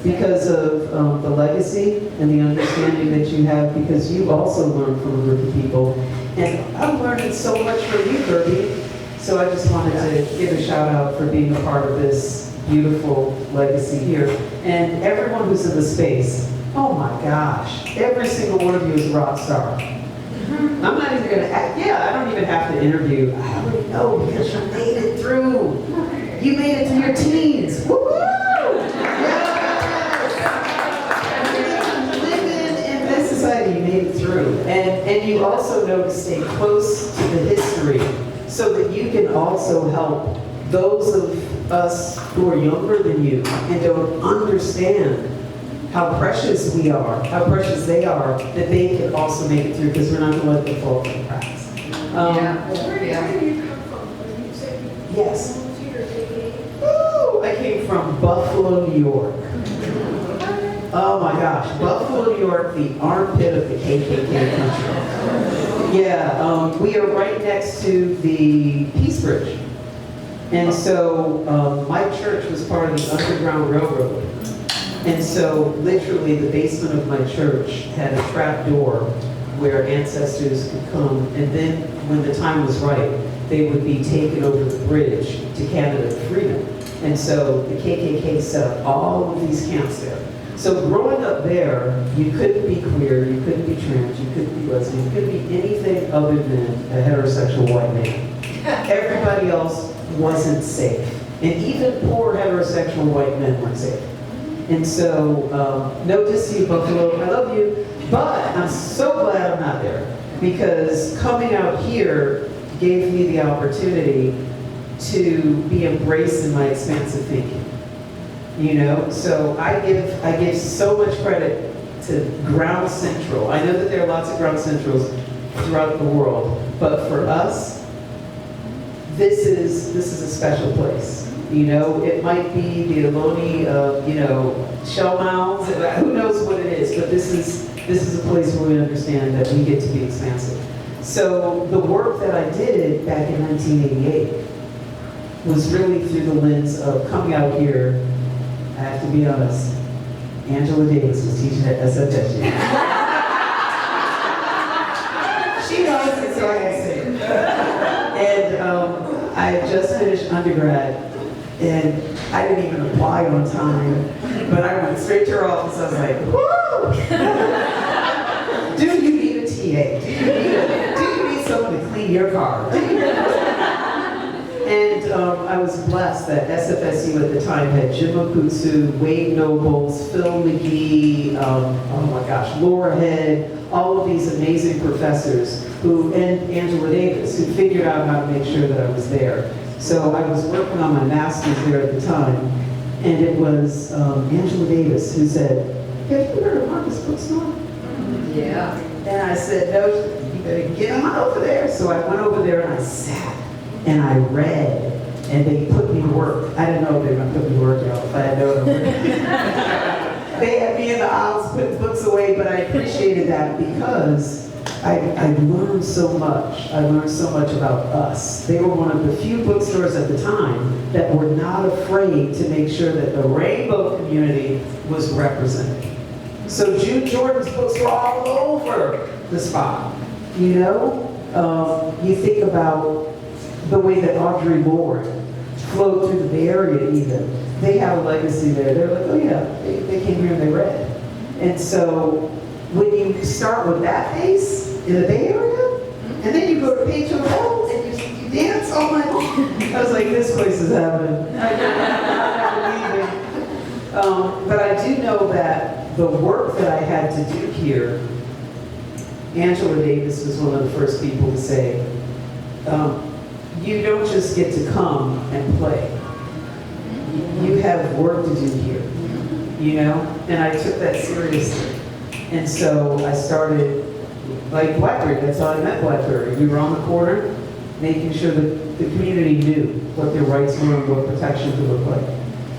because of the legacy and the understanding that you have, because you also learned from a group of people. And I'm learning so much from you, Kirby. So I just wanted to give a shout out for being a part of this beautiful legacy here. And everyone who's in the space, oh my gosh, every single one of you is a rock star. I'm not even gonna act, I don't even have to interview. I already know because you made it through. You made it through your teens. Woo-hoo! Living in this society, you made it through. And you also know to stay close to the history so that you can also help those of us who are younger than you and don't understand how precious we are, how precious they are, that they can also make it through, because we're not going to let them fall through the cracks. Yeah. Yes. Woo! I came from Buffalo, New York. Oh my gosh, Buffalo, New York, the armpit of the KKK country. Yeah, we are right next to the Peace Bridge. And so my church was part of the Underground Railroad. And so literally the basement of my church had a trap door where ancestors could come, and then when the time was right, they would be taken over the bridge to Canada Freedom. And so the KKK set up all of these camps there. So growing up there, you couldn't be queer, you couldn't be trans, you couldn't be lesbian, you couldn't be anything other than a heterosexual white man. Everybody else wasn't safe. And even poor heterosexual white men weren't safe. And so, no diss to you, Buffalo, I love you, but I'm so glad I'm not there, because coming out here gave me the opportunity to be embraced in my expansive thinking. You know, so I give so much credit to Ground Central. I know that there are lots of Ground Centrals throughout the world, but for us, this is a special place. You know, it might be the Ohlone of, Shell Mounds, who knows what it is, but this is This is a place where we understand that we get to be expansive. So the work that I did back in 1988 was really through the lens of coming out here. I have to be honest, Angela Davis was teaching at SFSU. She knows it, so I can say it. And I had just finished undergrad, and I didn't even apply on time, but I went straight to her office. I was like, woo! Do you need a TA? Do you need someone to clean your car? And I was blessed that SFSU at the time had Jim Okutsu, Wade Nobles, Phil McGee, oh my gosh, Laura Head, all of these amazing professors and Angela Davis, who figured out how to make sure that I was there. So I was working on my master's there at the time, and it was Angela Davis who said, have you heard of Marcus Bookstore? Yeah. And I said, no, you better get him over there. So I went over there and I sat and I read, and they put me to work. I didn't know they were going to put me to work, y'all, if I had known them. They had me in the aisles putting books away, but I appreciated that because I learned so much. I learned so much about us. They were one of the few bookstores at the time that were not afraid to make sure that the rainbow community was represented. So Jude Jordan's books were all over the spot, you know? You think about the way that Audre Lorde flowed through the Bay Area even. They have a legacy there. They're like, oh yeah, they came here and they read. And so when you start with that base in the Bay Area, and then you go to Page Hotel and you dance all night long. I was like, this place is heaven. I'm leaving. But I do know that the work that I had to do here, Angela Davis was one of the first people to say, you don't just get to come and play. You have work to do here, you know? And I took that seriously. And so I started, like Blackberry, that's how I met Blackberry. We were on the corner, making sure that the community knew what their rights were and what protections would look like.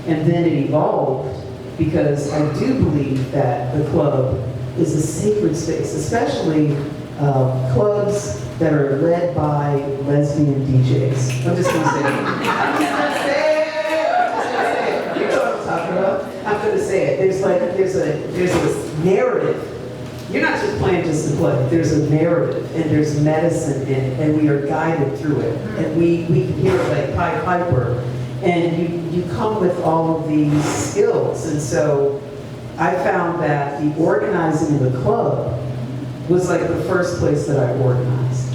And then it evolved, because I do believe that the club is a sacred space, especially clubs that are led by lesbian DJs. I'm just gonna say it. I'm just gonna say it. You know what I'm talking about. I'm gonna say it. There's a narrative. You're not just playing just to play. There's a narrative, and there's medicine in it, and we are guided through it. And we can hear it like Pied Piper. And you come with all of these skills. And so I found that the organizing of the club was like the first place that I organized.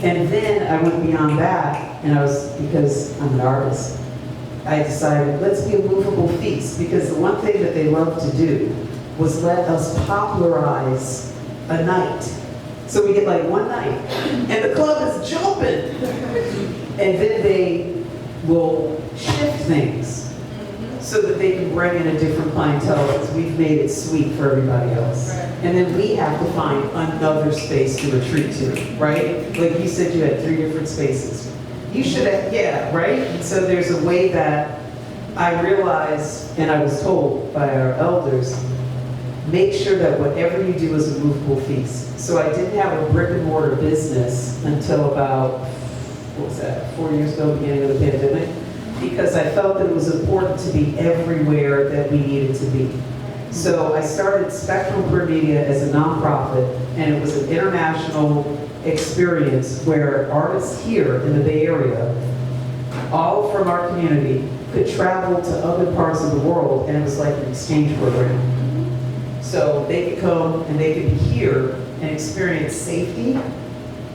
And then I went beyond that, and because I'm an artist, I decided, let's be a movable feast, because the one thing that they loved to do was let us popularize a night. So we get like one night, and the club is jumping. And then they will shift things so that they can bring in a different clientele, because we've made it sweet for everybody else. And then we have to find another space to retreat to, right? Like you said, you had 3 different spaces. You should have, yeah, right? And so there's a way that I realized, and I was told by our elders, make sure that whatever you do is a movable feast. So I didn't have a brick and mortar business until about, what was that, 4 years ago, beginning of the pandemic, because I felt that it was important to be everywhere that we needed to be. So I started Spectrum Per Media as a nonprofit, and it was an international experience where artists here in the Bay Area, all from our community, could travel to other parts of the world, and it was like an exchange program. So they could come and they could be here and experience safety,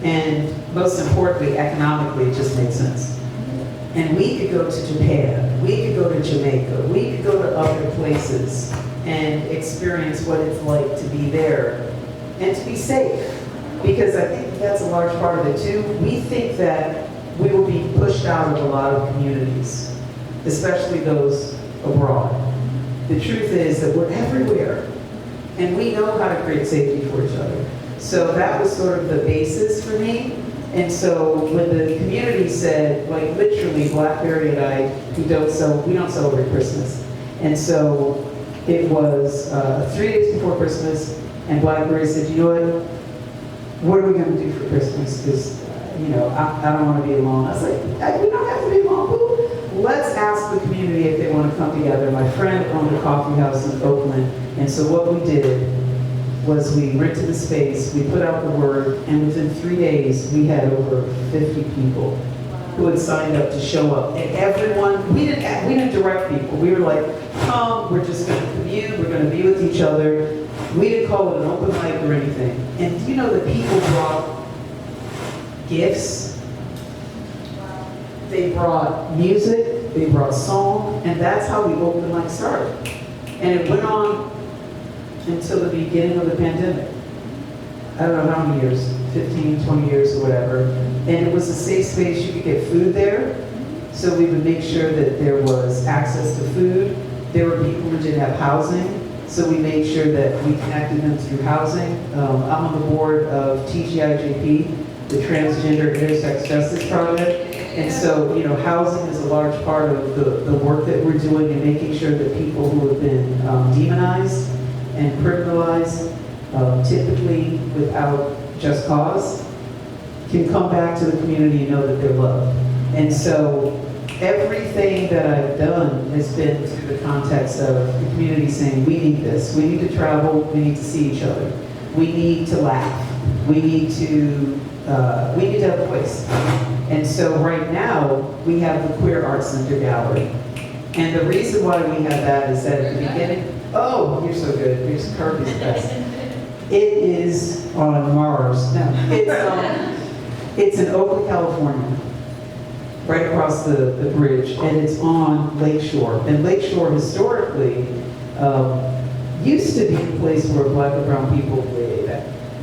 and most importantly, economically, it just made sense. And we could go to Japan, we could go to Jamaica, we could go to other places and experience what it's like to be there and to be safe. Because I think that's a large part of it too. We think that we will be pushed out of a lot of communities, especially those abroad. The truth is that we're everywhere, and we know how to create safety for each other. So that was sort of the basis for me. And so when the community said, like literally Blackberry and I, we don't celebrate Christmas. And so it was 3 days before Christmas, And Blackberry said, you know what are we going to do for Christmas? Because, I don't want to be alone. I was like, we don't have to be alone, boo. Let's ask the community if they want to come together. My friend owned a coffee house in Oakland, and so what we did was we rented the space, we put out the word, and within 3 days, we had over 50 people who had signed up to show up. And everyone, we didn't direct people. We were like, come, we're just going to commune, we're going to be with each other. We didn't call it an open mic or anything. And you know that people brought gifts, they brought music, they brought song, and that's how the open mic started. And it went on until the beginning of the pandemic. I don't know how many years, 15, 20 years or whatever. And it was a safe space, you could get food there. So we would make sure that there was access to food. There were people who didn't have housing, so we made sure that we connected them through housing. I'm on the board of TGIJP, the Transgender Intersex Justice Project. And so, housing is a large part of the work that we're doing in making sure that people who have been demonized and criminalized, typically without just cause, can come back to the community and know that they're loved. And so everything that I've done has been through the context of the community saying, we need this, we need to travel, we need to see each other, we need to laugh, we need to have a place. And so right now, we have the Queer Arts Center Gallery. And the reason why we have that is that at the beginning, oh, you're so good, here's Kirby's best. It is on Mars. No, it's in Oakland, California, right across the bridge, and it's on Lakeshore. And Lakeshore historically used to be a place where Black and brown people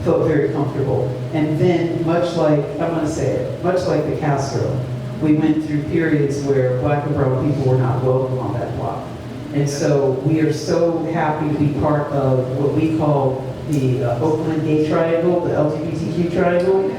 felt very comfortable. And then, much like the Castro, we went through periods where Black and brown people were not welcome on that block. And so we are so happy to be part of what we call the Oakland Gay Triangle, the LGBTQ Triangle.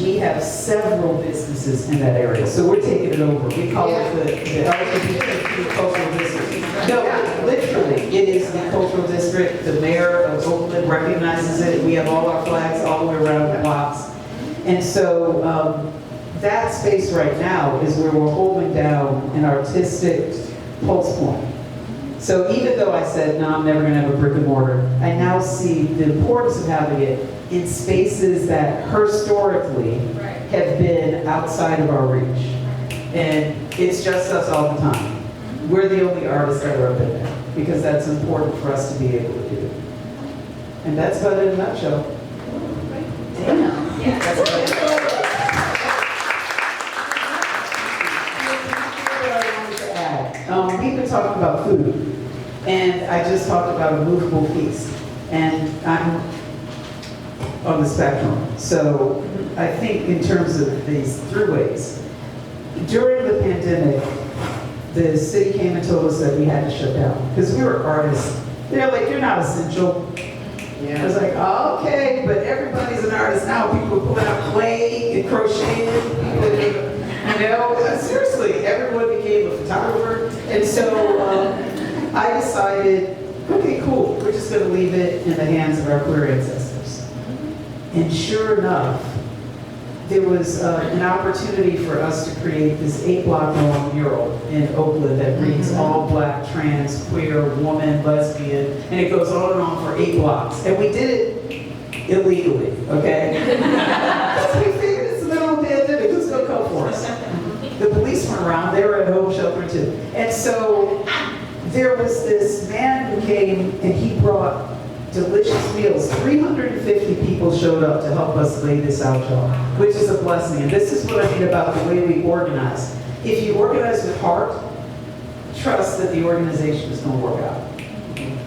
We have several businesses in that area, so we're taking it over. We call it the LGBTQ Cultural District. No, literally, it is the cultural district. The mayor of Oakland recognizes it. We have all our flags all the way around the blocks. And so that space right now is where we're holding down an artistic pulse point. So even though I said, no, I'm never going to have a brick and mortar, I now see the importance of having it in spaces that historically have been outside of our reach. And it's just us all the time. We're the only artists that are up in there because that's important for us to be able to do. And that's about it in a nutshell. Damn. Yeah. That's about it. We've been talking about food, and I just talked about a movable feast, and I'm on the spectrum. So I think in terms of these throughways, during the pandemic, the city came and told us that we had to shut down because we were artists. They're like, you're not essential. Yeah. I was like, oh, okay, but everybody's an artist now. People are pulling out clay and crocheting. Seriously, everyone became a photographer. And so I decided, okay, cool, we're just going to leave it in the hands of our queer ancestors. And sure enough, there was an opportunity for us to create this 8-block long mural in Oakland that reads all Black, trans, queer, woman, lesbian, and it goes on and on for 8 blocks. And we did it illegally, okay? Because we figured it's the middle of the pandemic, who's going to come for us? The police weren't around, they were at home sheltering too. And so there was this man who came and he brought delicious meals. 350 people showed up to help us lay this out, y'all, which is a blessing. And this is what I mean about the way we organize. If you organize with heart, trust that the organization is going to work out.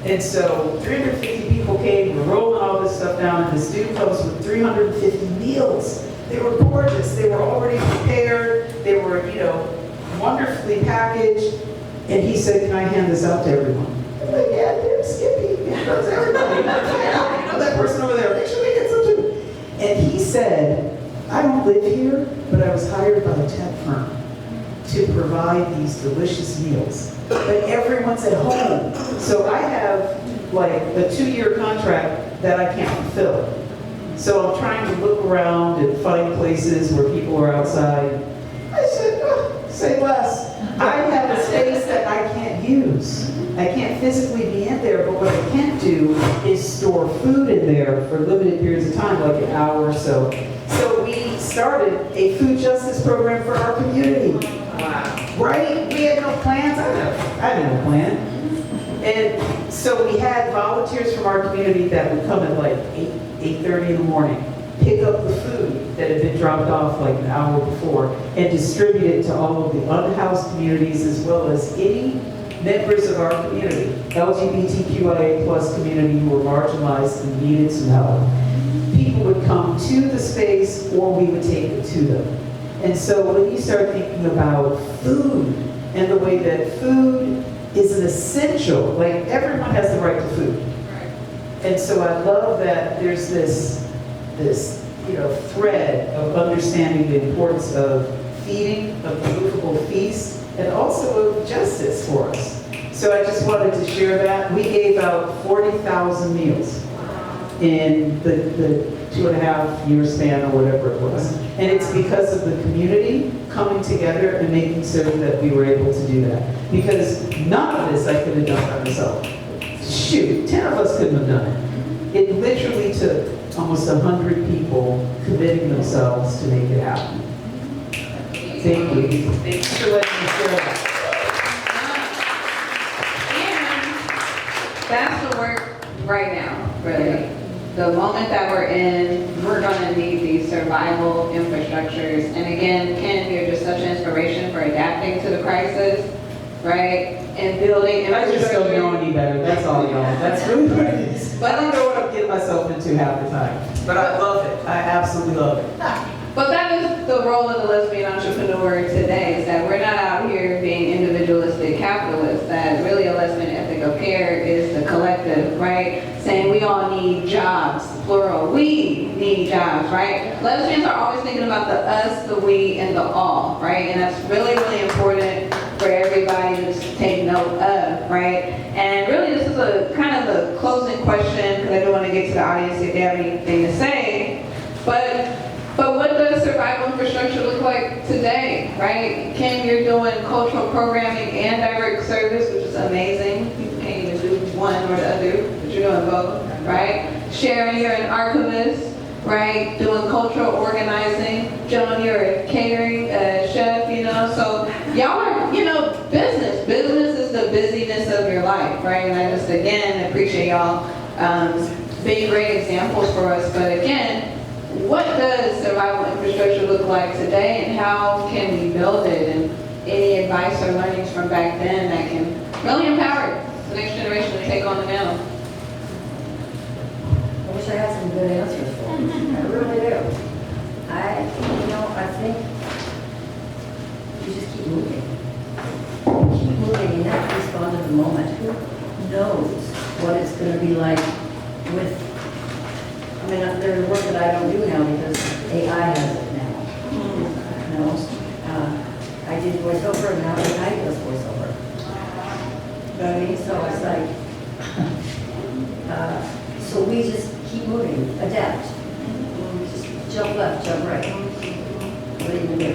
And so 350 people came, we're rolling all this stuff down, and this dude comes with 350 meals. They were gorgeous. They were already prepared. They were, wonderfully packaged. And he said, can I hand this out to everyone? I'm like, yeah, dude, Skippy. Hand it out to everybody. That person over there, make sure they get some too. And he said, I don't live here, but I was hired by a tech firm to provide these delicious meals. But everyone's at home. So I have like a 2-year contract that I can't fulfill. So I'm trying to look around and find places where people are outside. I said, oh, say less. I have a space that I can't use. I can't physically be in there, but what I can do is store food in there for limited periods of time, like an hour or so. So we started a food justice program for our community. Wow. Right? We had no plans. I had no plan. And so we had volunteers from our community that would come at like 8:30 in the morning, pick up the food that had been dropped off like an hour before, and distribute it to all of the unhoused communities as well as any members of our community, LGBTQIA plus community who were marginalized and needed some help. People would come to the space or we would take it to them. And so when you start thinking about food and the way that food is an essential, like everyone has the right to food. And so I love that there's this thread of understanding the importance of feeding, of the movable feast, and also of justice for us. So I just wanted to share that. We gave out 40,000 meals in the 2.5-year span or whatever it was. And it's because of the community coming together and making certain that we were able to do that. Because none of this I could have done by myself. Shoot, 10 of us couldn't have done it. It literally took almost 100 people committing themselves to make it happen. Thank you. Thanks for letting me share that. And that's the work right now, really. The moment that we're in, we're going to need these survival infrastructures. And again, Ken, you're just such an inspiration for adapting to the crisis, right? And building infrastructure. I just don't know any better. That's all, y'all. That's really what it is. But I don't know what I'm getting myself into half the time. But I love it. I absolutely love it. But that is the role of the lesbian entrepreneur today, is that we're not out here being individualistic capitalists, that really a lesbian ethic of care is the collective, right? Saying we all need jobs, plural. We need jobs, right? Lesbians are always thinking about the us, the we, and the all, right? And that's really, really important for everybody to take note of, right? And really this is a kind of a closing question, because I do want to get to the audience if they have anything to say. But what does survival infrastructure look like today, right? Kim, you're doing cultural programming and direct service, which is amazing. People can't even do one or the other, but you're doing both, right? Sharon, you're an archivist, right? Doing cultural organizing. Joan, you're a catering chef, so y'all are, business. Business is the busyness of your life, right? And I just, again, appreciate y'all being great examples for us. But again, what does survival infrastructure look like today, and how can we build it? And any advice or learnings from back then that can really empower the next generation to take on the mantle? I wish I had some good answers for you. I really do. I think you just keep moving. Keep moving and not respond to the moment. Who knows what it's going to be like with, there's work that I don't do now because AI has it now. I did voiceover and now AI does voiceover. You know what I mean? So it's like, so we just keep moving, adapt. Just jump left, jump right. What are you going to do?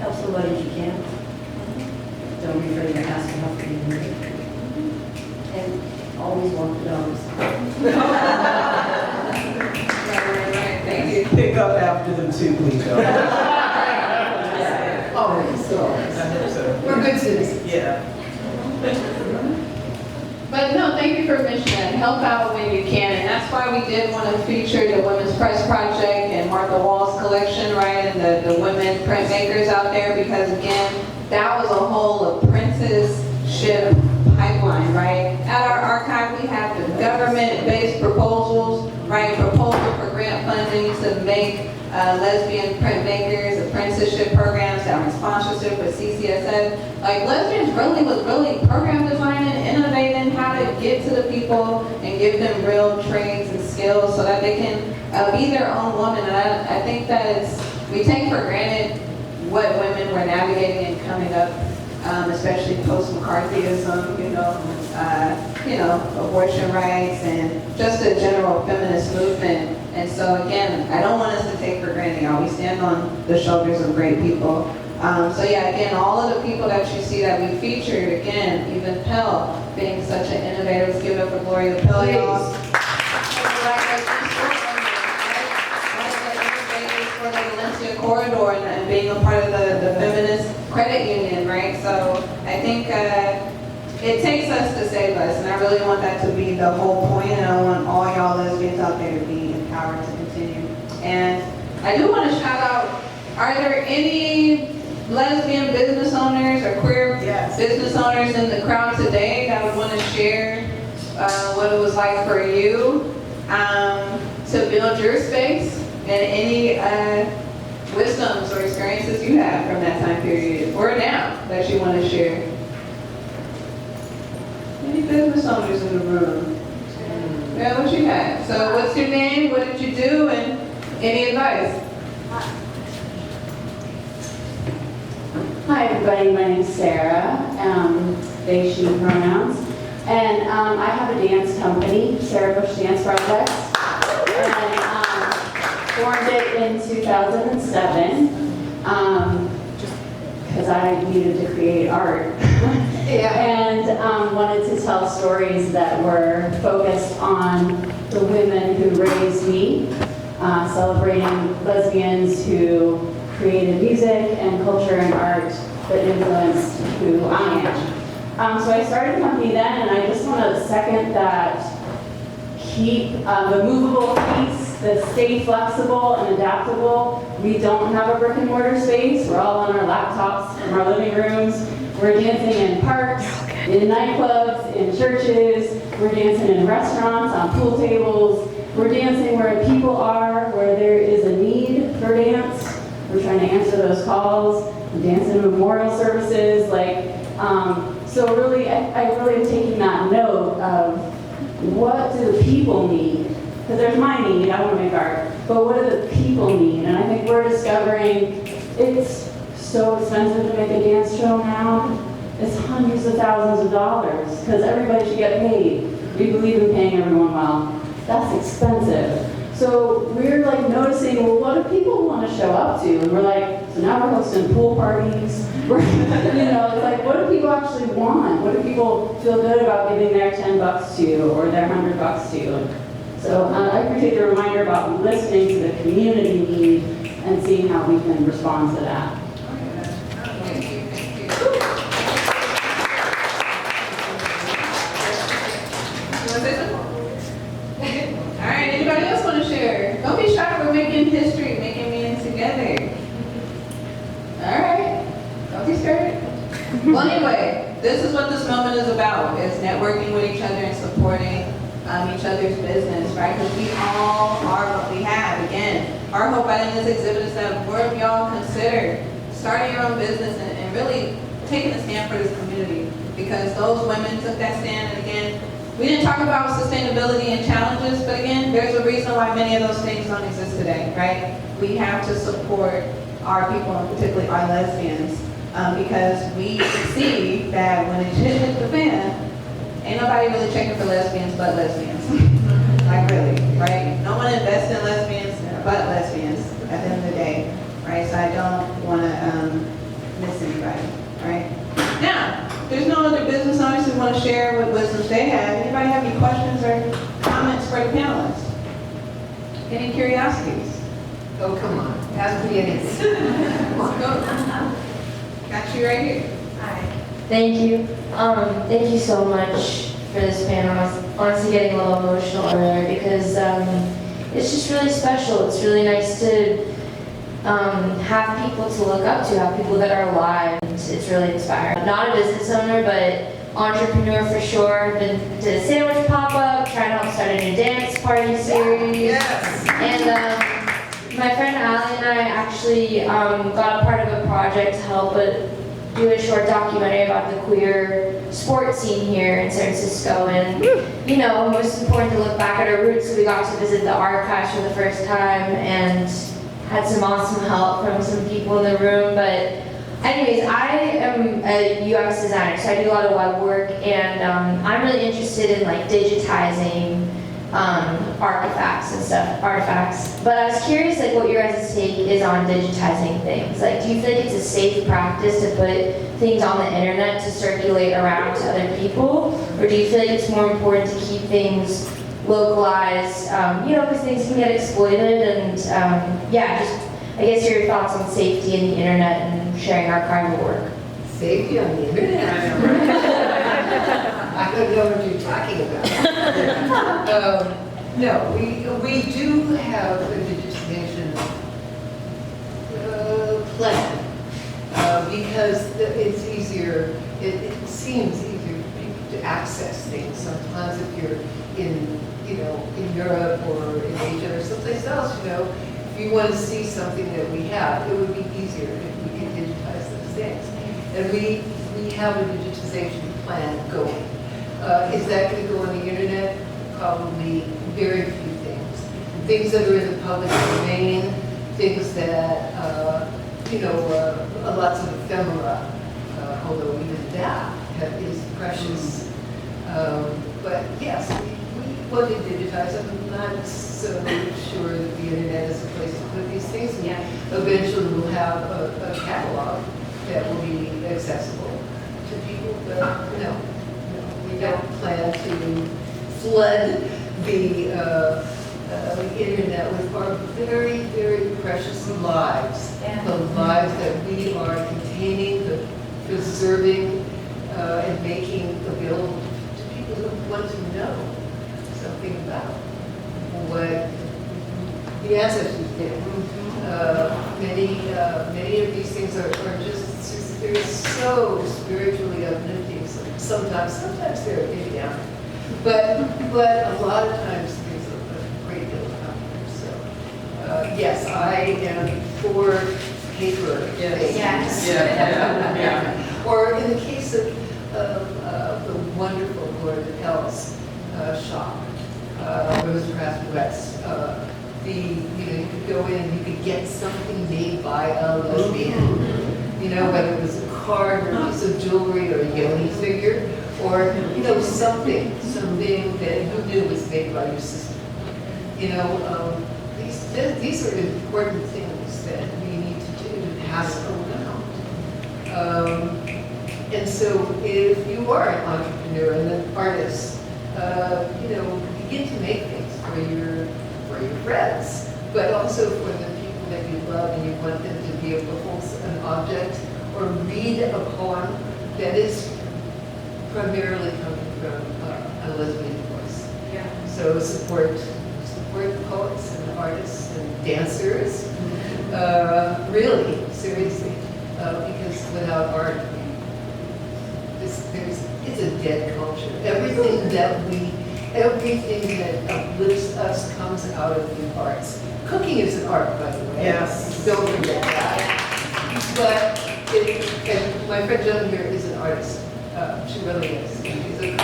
Help somebody if you can. Don't be afraid to ask for help if you need it. And always walk the dogs. Right. Thank you. Pick up after them too, please, y'all. Always, so. We're good citizens. Yeah. But no, thank you for mentioning that. Help out when you can. And that's why we did want to feature the Women's Press Project and Martha Wall's collection, right? And the women printmakers out there, because again, that was a whole apprenticeship pipeline, right? At our archive, we have the government-based proposals, right? Proposal for grant funding to make lesbian printmakers, apprenticeship programs, having sponsorship with CCSF. Like, lesbians was really program designing, innovating how to get to the people and give them real trades and skills so that they can be their own woman. And I think that we take for granted what women were navigating and coming up especially post-McCarthyism, abortion rights and just a general feminist movement. And so again, I don't want us to take for granted, y'all. We stand on the shoulders of great people. So yeah, again, all of the people that you see that we featured, again, even Pell being such an innovator. Let's give it up for Gloria Pell, y'all. For the Valencia corridor and being a part of the feminist credit union, right? So I think it takes us to save us, and I really want that to be the whole point, and I want all y'all lesbians out there to be empowered to continue. And I do want to shout out, are there any lesbian business owners or queer business owners in the crowd today that would want to share what it was like for you to build your space and any wisdoms or experiences you have from that time period or now that you want to share? Any business owners in the room? Yeah, what you got? So what's your name? What did you do? And any advice? Hi everybody, my name is Sarah, they, she pronouns, and I have a dance company, Sarah Bush Dance Projects, and formed it in 2007, because I needed to create art, and wanted to tell stories that were focused on the women who raised me, celebrating lesbians who created music and culture and art that influenced who I am. So I started a company then, and I just want to second that keep the movable piece, that stay flexible and adaptable. We don't have a brick and mortar space. We're all on our laptops in our living rooms. We're dancing in parks, in nightclubs, in churches. We're dancing in restaurants, on pool tables. We're dancing where people are, where there is a need for dance. We're trying to answer those calls. We're dancing in memorial services. So really, I really am taking that note of what do the people need? Because there's my need, I want to make art. But what do the people need? And I think we're discovering it's so expensive to make a dance show now. It's hundreds of thousands of dollars because everybody should get paid. We believe in paying everyone well. That's expensive. So we're noticing, well, what do people want to show up to? And we're so now we're hosting pool parties. We're, it's what do people actually want? What do people feel good about giving their $10 to or their $100 to? So I appreciate the reminder about listening to the community need and seeing how we can respond to that. Thank you. You want to say something? All right, anybody else want to share? Don't be shy, we're making history, making meaning together. All right, don't be scared. Well, anyway, this is what this moment is about, is networking with each other and supporting each other's business, right? Because we all are what we have. Again, our hope by the end of this exhibit is that more of y'all consider starting your own business and really taking a stand for this community, because those women took that stand. And again, we didn't talk about sustainability and challenges, but again, there's a reason why many of those things don't exist today, right? We have to support our people, and particularly our lesbians, because we see that when it hit the fan, ain't nobody really checking for lesbians but lesbians. Really, right? No one invests in lesbians but lesbians at the end of the day, right? So I don't want to miss anybody, right? Now, there's no other business owners who want to share what wisdoms they have. Anybody have any questions or comments for the panelists? Any curiosities? Oh, come on. Ask me anything. Let's go. Got you right here. Hi. Thank you. Thank you so much for this panel. I was honestly getting a little emotional earlier because it's just really special. It's really nice to have people to look up to, have people that are alive. It's really inspiring. Not a business owner, but entrepreneur for sure. Been to the sandwich pop-up, trying to help start a new dance party series. Yes. And my friend Allie and I actually got a part of a project to help do a short documentary about the queer sports scene here in San Francisco. And, it was important to look back at our roots, so we got to visit the archives for the first time and had some awesome help from some people in the room. But Anyways, I am a UX designer, so I do a lot of web work, and I'm really interested in like digitizing artifacts and stuff, But I was curious, like, what your guys' take is on digitizing things. Like, do you think it's a safe practice to put things on the internet to circulate around to other people, or do you feel like it's more important to keep things localized? Because things can get exploited, and just I guess your thoughts on safety in the internet and sharing archival work. Safety on the internet? I don't know what you're talking about. No, we do have a digitization plan because it's easier, it seems easier for people to access things. Sometimes if you're in Europe or in Asia or someplace else, if you want to see something that we have, it would be easier if we could digitize those things. And we have a digitization plan going. Is that going to go on the internet? Probably very few things. Things that are in the public domain, things that, lots of ephemera, although even that is precious. But yes, we want to digitize them. I'm not so sure that the internet is a place to put these things. And eventually we'll have a catalog that will be accessible to people, but no, we don't plan to flood the internet with our very, very precious lives, the lives that we are containing, preserving, and making available to people who want to know something about what the ancestors did. Many of these things are just they're so spiritually uplifting. Sometimes they're a bit down, but a lot of times there's a great deal of comfort. So yes, I am for paper things. Yes. Or in the case of the wonderful Lord of Hell's shop, Rosecrans West. You could go in, you could get something made by a lesbian. Whether it was a card or a piece of jewelry or a yoni figure, or something that you knew was made by your sister. These are important things that we need to do to pass around. And so, if you are an entrepreneur and an artist, begin to make things for your friends, but also for the people that you love, and you want them to be able to hold an object or read a poem that is primarily coming from a lesbian voice. So support poets and artists and dancers, really, seriously, because without art, it's a dead culture. Everything that uplifts us comes out of the arts. Cooking is an art, by the way. Yes. Don't forget that. But and my friend Joan here is an artist. She really is. She's a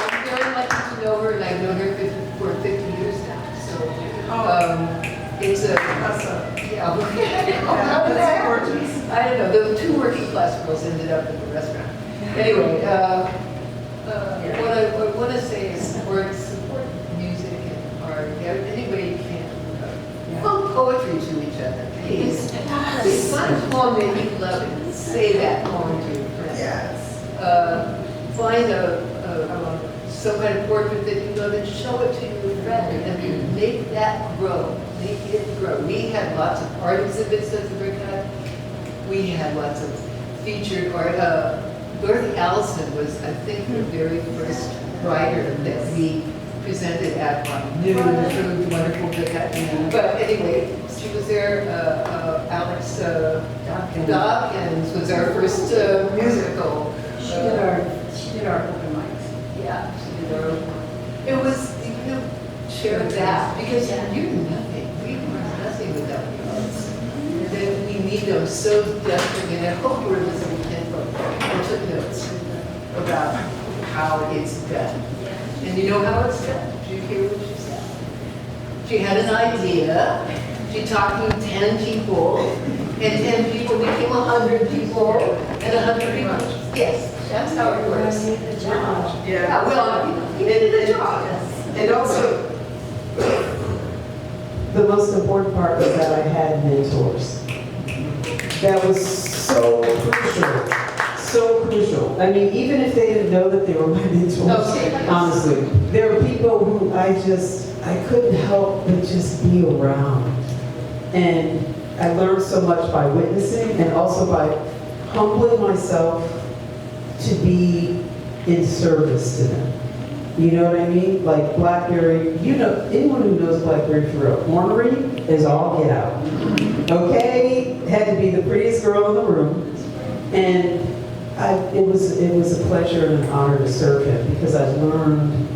I'm very lucky to know her, and I've known her for 50 years now. So it's a that's gorgeous. I don't know. The two working class girls ended up at the restaurant. Anyway, what I want to say is support music and art any way you can. Quote poetry to each other, please. Find a poem that you love and say that poem to your friends. Yes. Find some kind of portrait that you love and show it to your friend and make that grow. Make it grow. We had lots of art exhibits at the Brick Hut. We had lots of featured art. Dorothy Allison was, I think, the very first writer that we presented at one new, wonderful Brick Hut. But anyway, she was there. Alex Dawkins was our first musical. She did our open mics. Yeah, she did our open mics. It was, share that, because you're nothing. We are nothing without the arts. That we need them so desperately, and I hope you were listening to and took notes about how it's done. And you know how it's done? Did you hear what she said? She had an idea. She talked to 10 people, and 10 people became 100 people, and 100 people. Yes, that's how it works. Yeah, well, he did a job. And also, the most important part was that I had mentors. That was so crucial. So crucial. I mean, even if they didn't know that they were my mentors, honestly, there were people who I couldn't help but just be around. And I learned so much by witnessing and also by humbling myself to be in service to them. You know what I mean? Like Blackberry, you know, anyone who knows Blackberry for real, ornery is all get out. Okay? Had to be the prettiest girl in the room. And it was a pleasure and an honor to serve him because I learned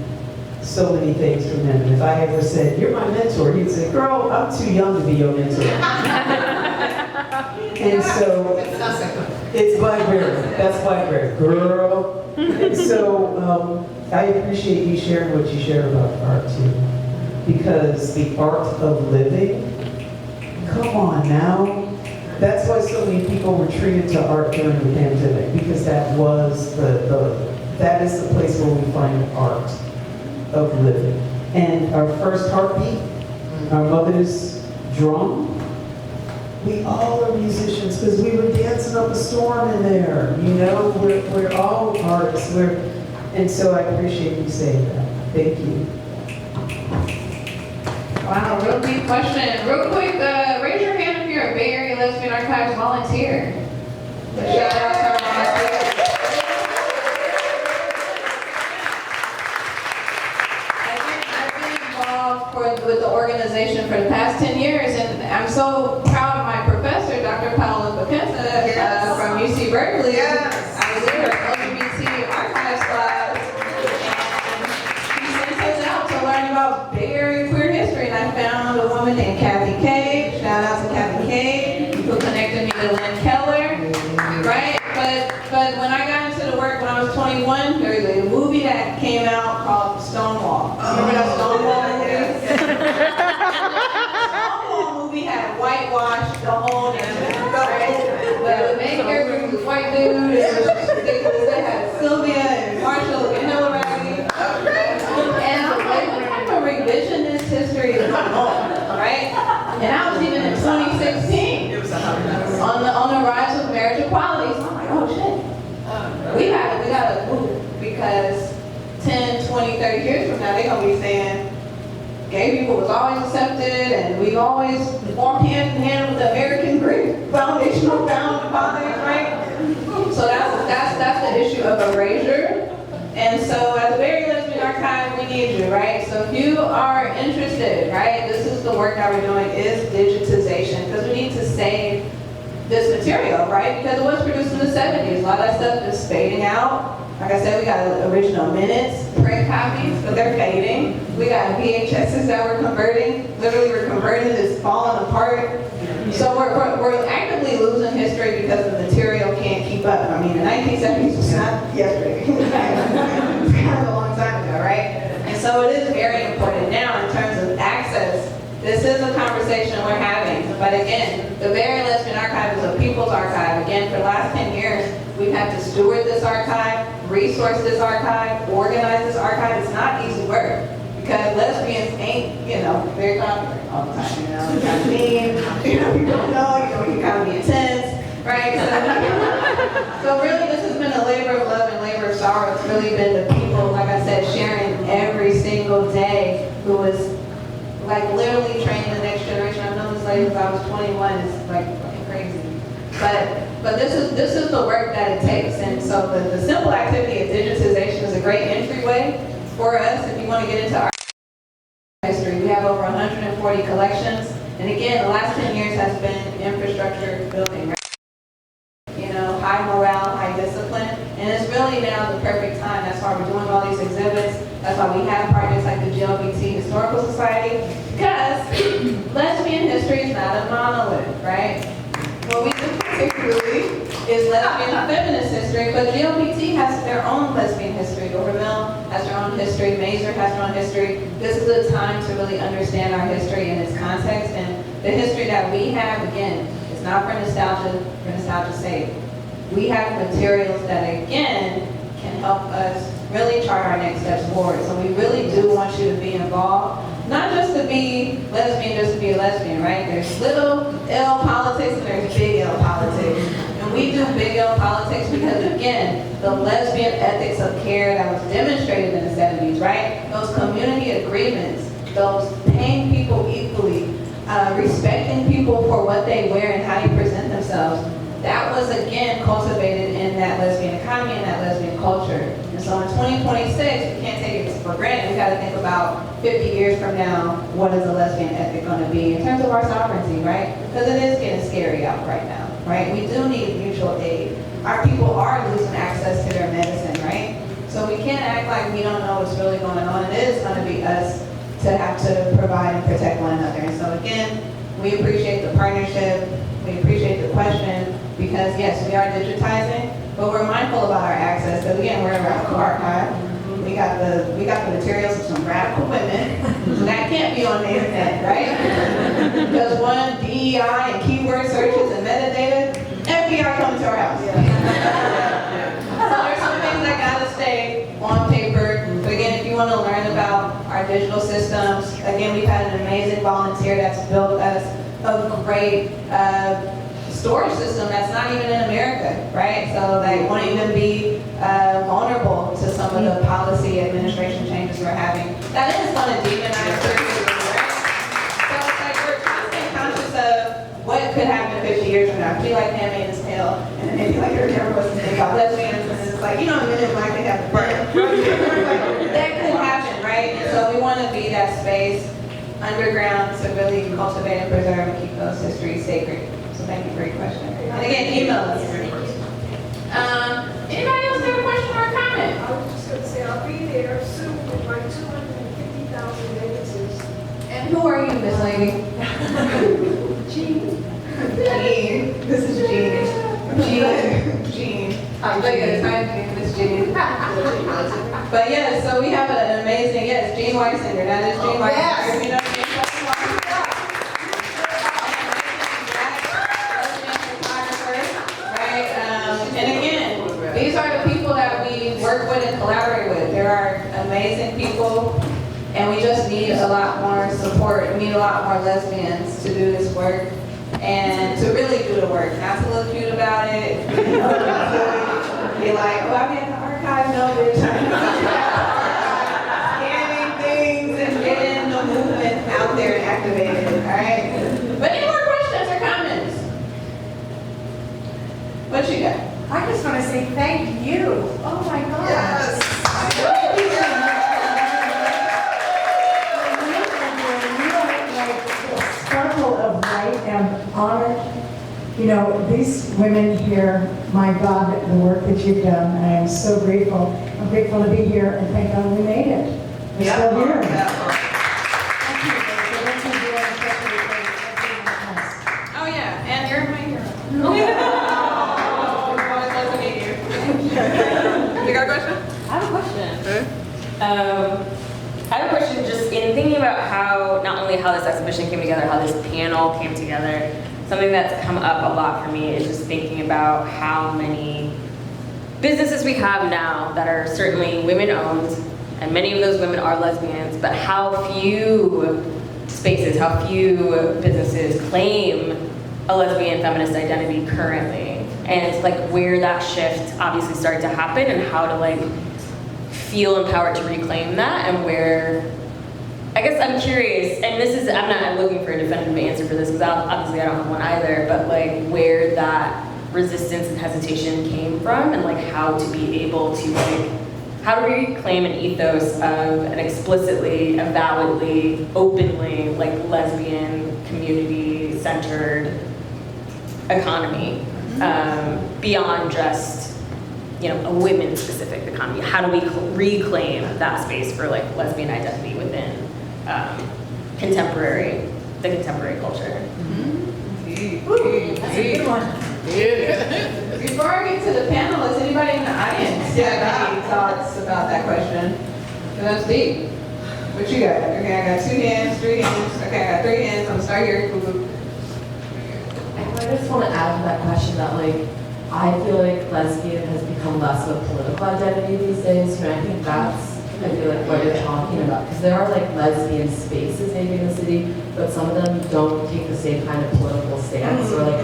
so many things from him. And if I ever said, "You're my mentor," he'd say, "Girl, I'm too young to be your mentor." And so, it's Blackberry. That's Blackberry. Girl. And so, I appreciate you sharing what you shared about art too. Because the art of living, come on now. That's why so many people retreated to art during the pandemic, because that was that is the place where we find art of living. And our first heartbeat, our mother's drum, we all are musicians because we were dancing up a storm in there. You know, we're all artists. And so I appreciate you saying that. Thank you. Wow, real deep question. Real quick, raise your hand if you're a Bay Area Lesbian Archives volunteer. Shout out to our volunteers. I've been involved with the organization for the past 10 years, and I'm so proud of my professor, Dr. Paola Papenza, from UC Berkeley. Yes. I was in her LGBT archives class, and she sent us out to learn about Bay Area queer history, and I found a woman named Kathy Cade. Shout out to Kathy Cade, who connected me to Lynn Keller, right? But when I got into the work when I was 21, there was a movie that came out called Stonewall. Remember that Stonewall movie? Stonewall movie had whitewashed the whole nation, right? But the main character was a white dude, and it was just ridiculous. They had Sylvia and Marshall and Hillary. And I'm like, what type of revisionist history is going on, right? And I was even in 2016 on the rise of marriage equality. So I'm like, oh shit, we gotta move, because 10, 20, 30 years from now, they're gonna be saying gay people was always accepted, and we always walked hand in hand with the American great foundational founding fathers, right? So that's the issue of erasure. And so at the Bay Area Lesbian Archive, we need you, right? So if you are interested, right, this is the work that we're doing, is digitization, because we need to save this material, right? Because it was produced in the 70s. A lot of that stuff is fading out. Like I said, we got original minutes, print copies, but they're fading. We got VHSs that we're converting. Literally, we're converting, it's falling apart. So we're actively losing history because the material can't keep up. I mean, the 1970s was not yesterday. It was kind of a long time ago, right? And so it is very important now in terms of access. This is a conversation we're having. But again, the Bay Area Lesbian Archive is a people's archive. Again, for the last 10 years, we've had to steward this archive, resource this archive, organize this archive. It's not easy work, because lesbians ain't, very popular all the time, You kind of mean, people don't know, you kind of be intense, right? So really, this has been a labor of love and labor of sorrow. It's really been the people, like I said, sharing every single day, who was like literally training the next generation. I've known this lady since I was 21. It's like fucking crazy. But this is the work that it takes. And so the simple activity of digitization is a great entryway for us if you want to get into our history. We have over 140 collections. And again, the last 10 years has been infrastructure building, right? High morale, high discipline. And it's really now the perfect time. That's why we're doing all these exhibits. That's why we have projects like the GLBT Historical Society. Because lesbian history is not a monolith, right? What we do particularly is lesbian and feminist history, but GLBT has their own lesbian history. Overmill has their own history. Mazer has their own history. This is the time to really understand our history in its context, and the history that we have, again, is not for nostalgia's sake. We have materials that, again, can help us really chart our next steps forward. So we really do want you to be involved. Not just to be lesbian, just to be a lesbian, right? There's little L politics and there's big L politics. And we do big L politics because, again, the lesbian ethics of care that was demonstrated in the 70s, right? Those community agreements, those paying people equally, respecting people for what they wear and how they present themselves, that was, again, cultivated in that lesbian economy and that lesbian culture. And so in 2026, we can't take it for granted. We got to think about 50 years from now, what is a lesbian ethic going to be in terms of our sovereignty, right? Because it is getting scary out right now, right? We do need mutual aid. Our people are losing access to their medicine, right? So we can't act like we don't know what's really going on. It is going to be us to have to provide and protect one another. And so again, we appreciate the partnership. We appreciate the question. Because yes, we are digitizing, but we're mindful about our access. Because again, we're a radical archive. We got the materials of some radical women. So that can't be on the internet, right? Because one, DEI and keyword searches and metadata, FBI coming to our house. So there's some things that gotta stay on paper. But again, if you want to learn about our digital systems, again, we've had an amazing volunteer that's built us a great storage system that's not even in America, right? So they won't even be vulnerable to some of the policy administration changes we're having. That is going to demonize surgery, right? So it's like we're constantly conscious of what could happen 50 years from now. Be like Handmaid's Tale, and then maybe like your camera was to think about lesbians, and it's like, you know, a minute might could have that could happen, right? And so we want to be that space underground to really cultivate and preserve and keep those histories sacred. So thank you for your question. And again, email us. Anybody else have a question or a comment? I was just going to say, I'll be there soon with my 250,000 negatives. And who are you, Miss Lady? Jean. Jean. This is Jean. Jean. But yes, I'm Miss Jean. But yes, so we have an amazing, yes, Jean Weisinger. That is Jean Weisinger. You know, these are the people that we work with and collaborate with. There are amazing people, and we just need a lot more support. We need a lot more lesbians to do this work and to really do the work, not to look cute about it. Be like, oh, I'm in the archive, no, bitch. Scanning things and getting the movement out there and activated, all right? But any more questions or comments? What you got? I just want to say thank you. Oh my God. Yes. The sparkle of light and honor. You know, these women here, my God, the work that you've done, I am so grateful. I'm grateful to be here, and thank God we made it. We're still here. Thank you. Oh yeah, and you're my hero. You got a question? I have a question. I have a question just in thinking about how, not only how this exhibition came together, how this panel came together. Something that's come up a lot for me is just thinking about how many businesses we have now that are certainly women-owned, and many of those women are lesbians, but how few spaces, how few businesses claim a lesbian feminist identity currently. And like where that shift obviously started to happen and how to like feel empowered to reclaim that, and where, I guess I'm curious, and this is, I'm looking for a definitive answer for this because obviously I don't have one either, but like where that resistance and hesitation came from, and like how to be able to like, how to reclaim an ethos of an explicitly, avowedly, openly like lesbian community-centered economy. Beyond just, you know, a women-specific economy. How do we reclaim that space for like lesbian identity within the contemporary culture? Ooh, that's a good one. Before I get to the panelists, anybody in the audience have any thoughts about that question? That's deep. What you got? Okay, I got 2 hands, 3 hands. Okay, I got 3 hands. I'm gonna start here. I just want to add to that question that, like, I feel like lesbian has become less of a political identity these days, and I think that's, I feel like, what you're talking about. Because there are, like, lesbian spaces maybe in the city, but some of them don't take the same kind of political stance or, like,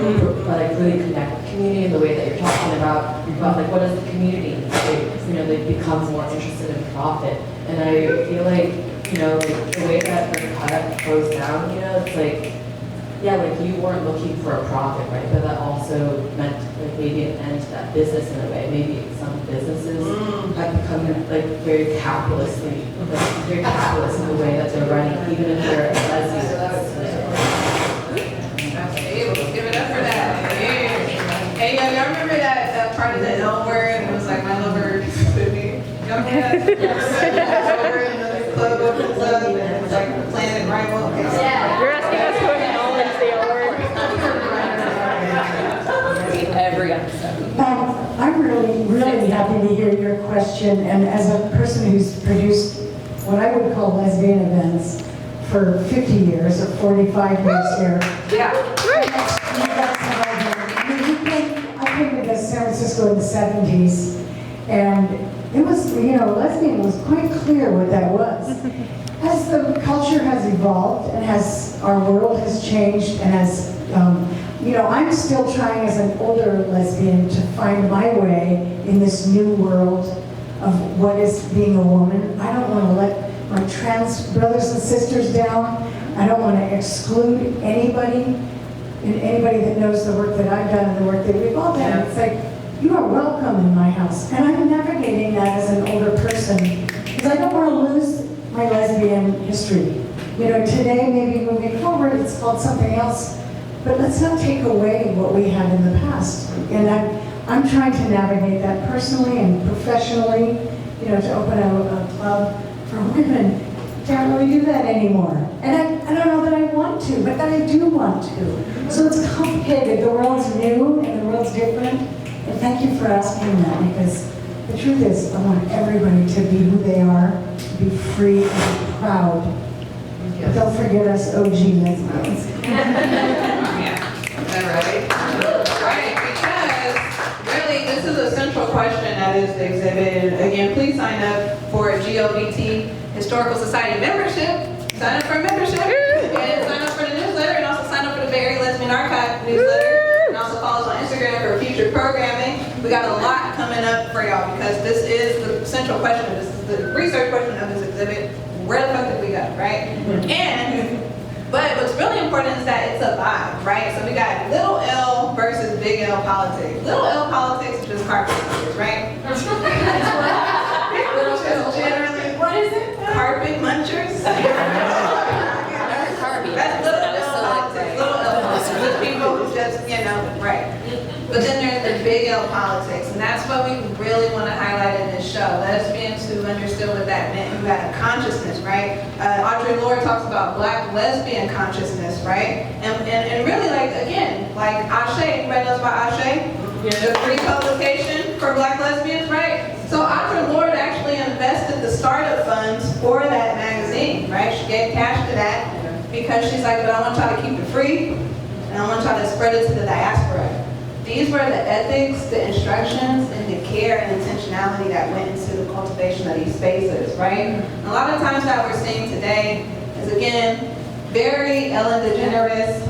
really connect with the community in the way that you're talking about, like, what is the community? They become more interested in profit. And I feel like, like, the way that the cut goes down, it's like, yeah, like you weren't looking for a profit, right? But that also meant like maybe an end to that business in a way. Maybe some businesses have become like very capitalist in the way that they're running, even if they're lesbian. Give it up for that. Hey, y'all remember that part of the L word? It was like my lover with me. Y'all remember that? Over in the club opens up and it's like the planet rival. Yeah. You're asking us who we know and say a word. Every episode. I'm really happy to hear your question, and as a person who's produced what I would call lesbian events for 50 years or 45 years here. Yeah. I came to San Francisco in the 70s, and it was, lesbian was quite clear what that was. As the culture has evolved and as our world has changed and as, I'm still trying as an older lesbian to find my way in this new world of what is being a woman. I don't want to let my trans brothers and sisters down. I don't want to exclude anybody, and anybody that knows the work that I've done and the work that we've all done. It's like, you are welcome in my house. And I'm navigating that as an older person because I don't want to lose my lesbian history. Today, maybe moving forward, it's called something else, but let's not take away what we had in the past. And I'm trying to navigate that personally and professionally, to open a club for women. Can't really do that anymore. And I don't know that I want to, but that I do want to. So it's complicated. The world's new and the world's different. And thank you for asking that, because the truth is, I want everybody to be who they are, to be free and be proud. But don't forget us OG lesbians. Right? Right, because really this is a central question that is the exhibit. And again, please sign up for a GLBT Historical Society membership. Sign up for a membership, and sign up for the newsletter, and also sign up for the Bay Area Lesbian Archive newsletter, and also follow us on Instagram for future programming. We got a lot coming up for y'all because this is the central question. This is the research question of this exhibit. Where the fuck did we go, right? But what's really important is that it's a vibe, right? So we got little L versus big L politics. Little L politics is just carpet munchers, right? Little L generally. What is it? Carpet munchers. That's little L politics. Little L politics. People who just, right. But then there's the big L politics, and that's what we really want to highlight in this show. Lesbians who understood what that meant, who had a consciousness, right? Audre Lorde talks about Black lesbian consciousness, right? And really, like Ashe, anybody knows about Ashe? The free publication for Black lesbians, right? So Audre Lorde actually invested the startup funds for that magazine, right? She gave cash to that because she's like, but I want y'all to keep it free, and I want y'all to spread it to the diaspora. These were the ethics, the instructions, and the care and intentionality that went into the cultivation of these spaces, right? A lot of times that we're seeing today is, again, very Ellen DeGeneres,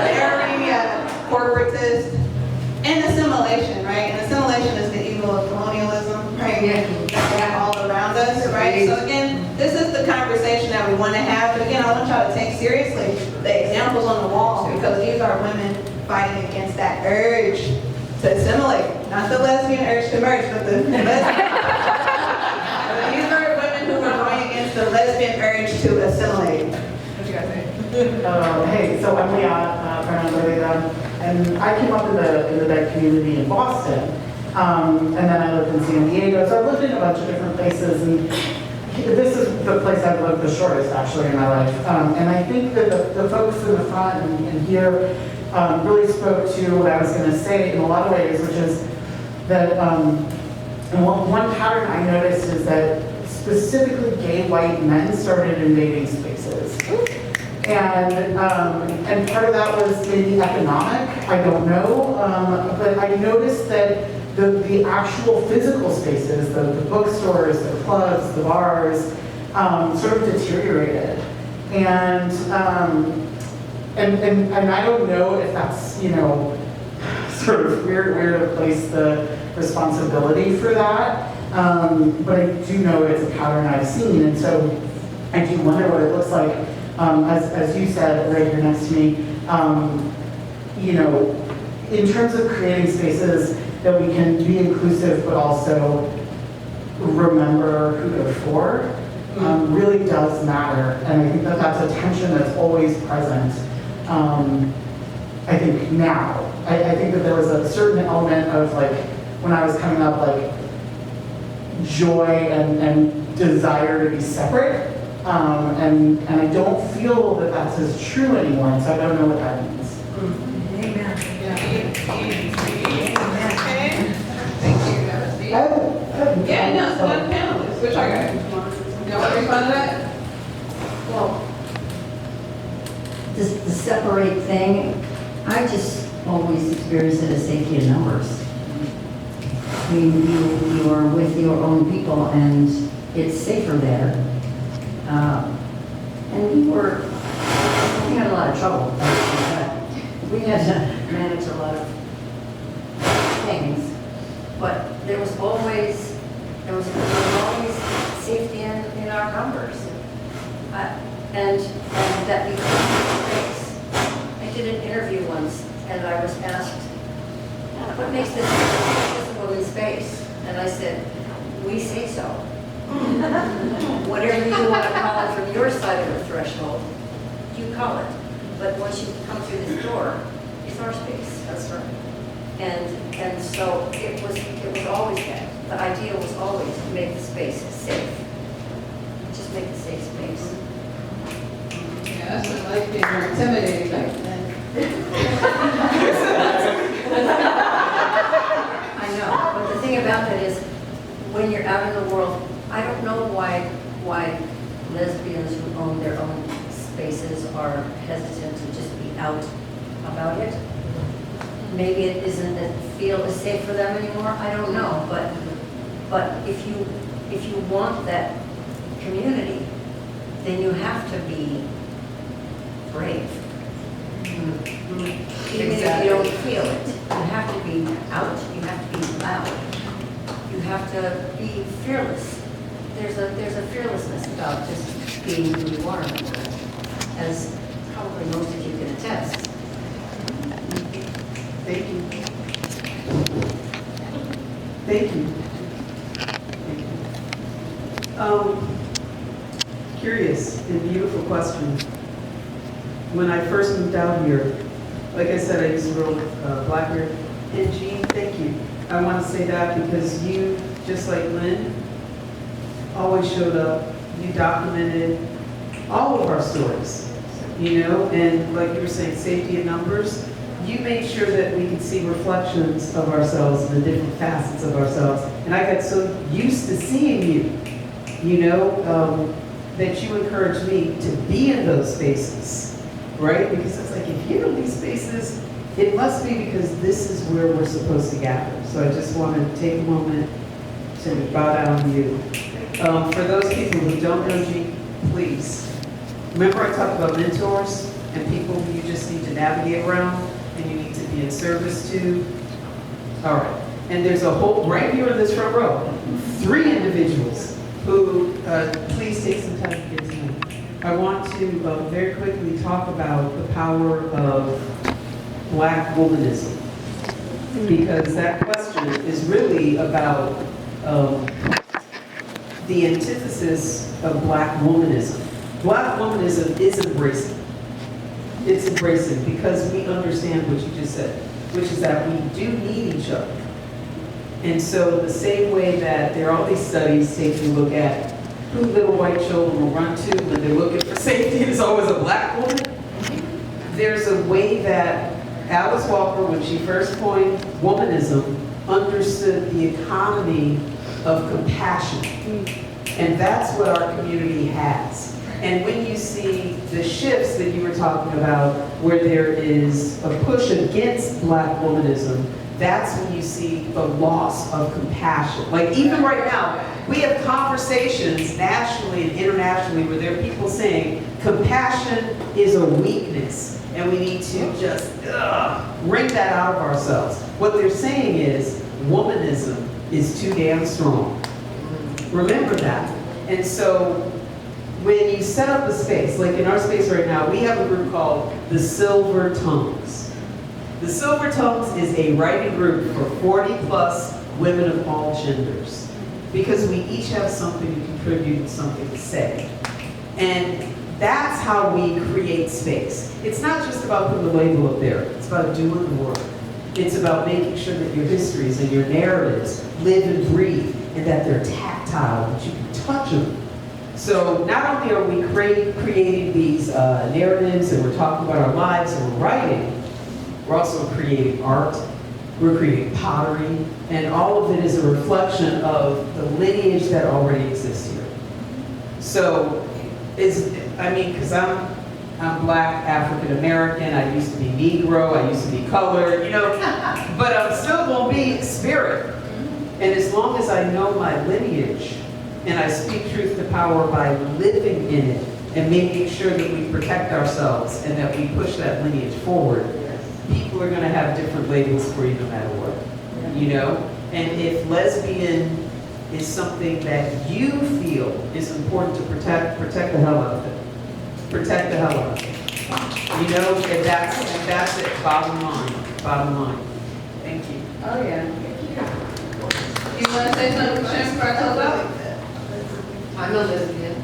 very corporatist, and assimilation, right? And assimilation is the evil of colonialism, right? That's all around us, right? So again, this is the conversation that we want to have. But again, I want y'all to take seriously the examples on the wall, because these are women fighting against that urge to assimilate. Not the lesbian urge to merge, but the lesbian. These are women who are going against the lesbian urge to assimilate. What you guys say? Hey, so I'm Leon Fernando, and I came up in the dead community in Boston, and then I lived in San Diego. So I lived in a bunch of different places, and this is the place I've lived the shortest, actually, in my life. And I think that the folks in the front and here really spoke to what I was going to say in a lot of ways, which is that and one pattern I noticed is that specifically gay white men started invading spaces. And part of that was maybe economic, I don't know, but I noticed that the actual physical spaces, the bookstores, the clubs, the bars, sort of deteriorated. And I don't know if that's, you know, sort of where to place the responsibility for that, but I do know it's a pattern I've seen, and so I do wonder what it looks like. As you said right here next to me, you know, in terms of creating spaces that we can be inclusive but also remember who they're for, really does matter. And I think that that's a tension that's always present. I think now. I think that there was a certain element of, like, when I was coming up, like, joy and desire to be separate. And I don't feel that that's as true anymore, so I don't know what that means. Amen. Yeah, no, it's one panelist. Which I got. Y'all want to respond to that? Well, the separate thing, I just always experience it as safety in numbers. I mean, you are with your own people and it's safer there. And we had a lot of trouble. We had to manage a lot of things, but there was always safety in our numbers. And that becomes space. I did an interview once, and I was asked, what makes this a woman's space? And I said, we say so. Whatever you want to call it from your side of the threshold, you call it. But once you come through this door, it's our space. That's right. And so it was always that. The idea was always to make the space safe. Just make the safe space. Yeah, that's what I like being more intimidating back then. I know, but the thing about that is, when you're out in the world, I don't know why lesbians who own their own spaces are hesitant to just be out about it. Maybe it isn't feel as safe for them anymore. I don't know, but if you want that community, then you have to be brave. Even if you don't feel it, you have to be out. You have to be loud. You have to be fearless. There's a fearlessness about just being who you are, as probably most of you can attest. Thank you. Thank you. Curious and beautiful question. When I first moved out here, like I said, I used to roll with Blackbeard. And Jean, thank you. I want to say that because you, just like Lynn, always showed up. You documented all of our stories, you know, and like you were saying, safety in numbers. You made sure that we could see reflections of ourselves and the different facets of ourselves. And I got so used to seeing you, you know, that you encouraged me to be in those spaces, right? Because it's like, if you're in these spaces, it must be because this is where we're supposed to gather. So I just want to take a moment to bow down to you. For those people who don't know Jean, please, remember I talked about mentors and people who you just need to navigate around and you need to be in service to. All right. And there's a whole, right here in this front row, 3 individuals who, please take some time to get to know. I want to very quickly talk about the power of Black womanism, because that question is really about the antithesis of Black womanism. Black womanism is embracing. It's embracing because we understand what you just said, which is that we do need each other. And so the same way that there are all these studies taking a look at who little white children will run to when they're looking for safety. It's always a black woman. There's a way that Alice Walker, when she first coined womanism, understood the economy of compassion. And that's what our community has. And when you see the shifts that you were talking about, where there is a push against black womanism, that's when you see the loss of compassion. Like even right now, we have conversations nationally and internationally where there are people saying compassion is a weakness and we need to just wring that out of ourselves. What they're saying is womanism is too damn strong. Remember that. And so when you set up a space, like in our space right now, we have a group called the Silver Tongues. The Silver Tongues is a writing group for 40 plus women of all genders, because we each have something to contribute and something to say. And that's how we create space. It's not just about putting the label up there, it's about doing the work. It's about making sure that your histories and your narratives live and breathe, and that they're tactile, that you can touch them. So not only are we creating these narratives and we're talking about our lives and we're writing, we're also creating art, we're creating pottery, and all of it is a reflection of the lineage that already exists here. So, because I'm Black, African American, I used to be Negro, I used to be colored, but I'm still gonna be spirit. And as long as I know my lineage, and I speak truth to power by living in it, and making sure that we protect ourselves and that we push that lineage forward, people are gonna have different labels for you no matter what, And if lesbian is something that you feel is important to protect the hell out of it. Protect the hell out of it. And that's it, bottom line. Thank you. Oh, yeah. You want to say something, Shem, before I close out? I'm a lesbian.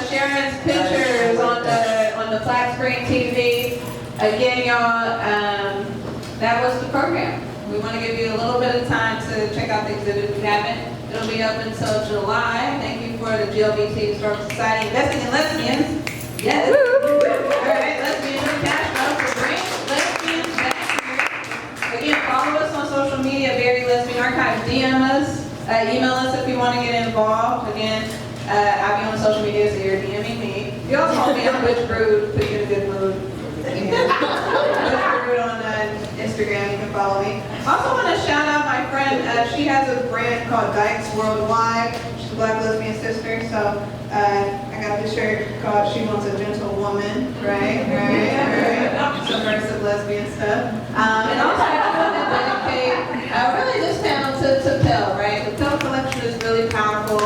Sharon's pictures on the flat screen TV. Again, y'all, that was the program. We want to give you a little bit of time to check out the exhibit if you haven't. It'll be up until July. Thank you for the GLBT Historical Society investing in lesbians. Yes. All right, lesbians and cash flow for bring lesbians back here. Again, follow us on social media, Very Lesbian Archive. DM us, email us if you want to get involved. Again, I'll be on social media, so you're DMing me. You also follow me on Butch Brood, put you in a good mood. Butch Brood on Instagram, you can follow me. I also want to shout out my friend. She has a brand called Dykes Worldwide. She's a Black lesbian sister, so I got this shirt called She Wants a Gentle Woman, right? Subversive lesbian stuff. And also I want to dedicate really this panel to Pell, right? The Pell collection is really powerful.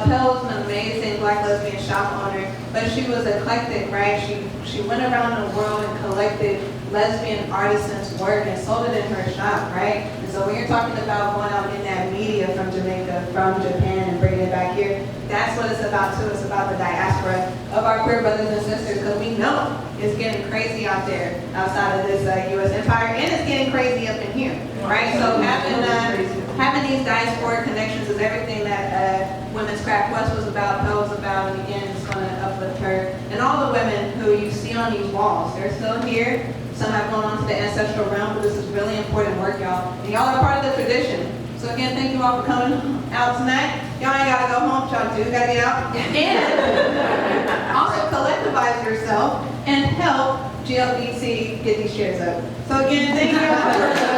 Pell is an amazing Black lesbian shop owner, but she was eclectic, right? She went around the world and collected lesbian artisans' work and sold it in her shop, right? And so when you're talking about going out in that media from Jamaica, from Japan, and bringing it back here, that's what it's about too. It's about the diaspora of our queer brothers and sisters, because we know it's getting crazy out there outside of this U.S. empire, and it's getting crazy up in here, right? So having these diasporic connections is everything that Women's Craft West was about, Pell was about, and again, it's going to uplift her. And all the women who you see on these walls, they're still here. Some have gone on to the ancestral realm, but this is really important work, y'all. And y'all are part of the tradition. So again, thank you all for coming out tonight. Y'all ain't gotta go home, y'all do gotta get out. And also collectivize yourself and help GLBT get these shares up. So again, thank you all.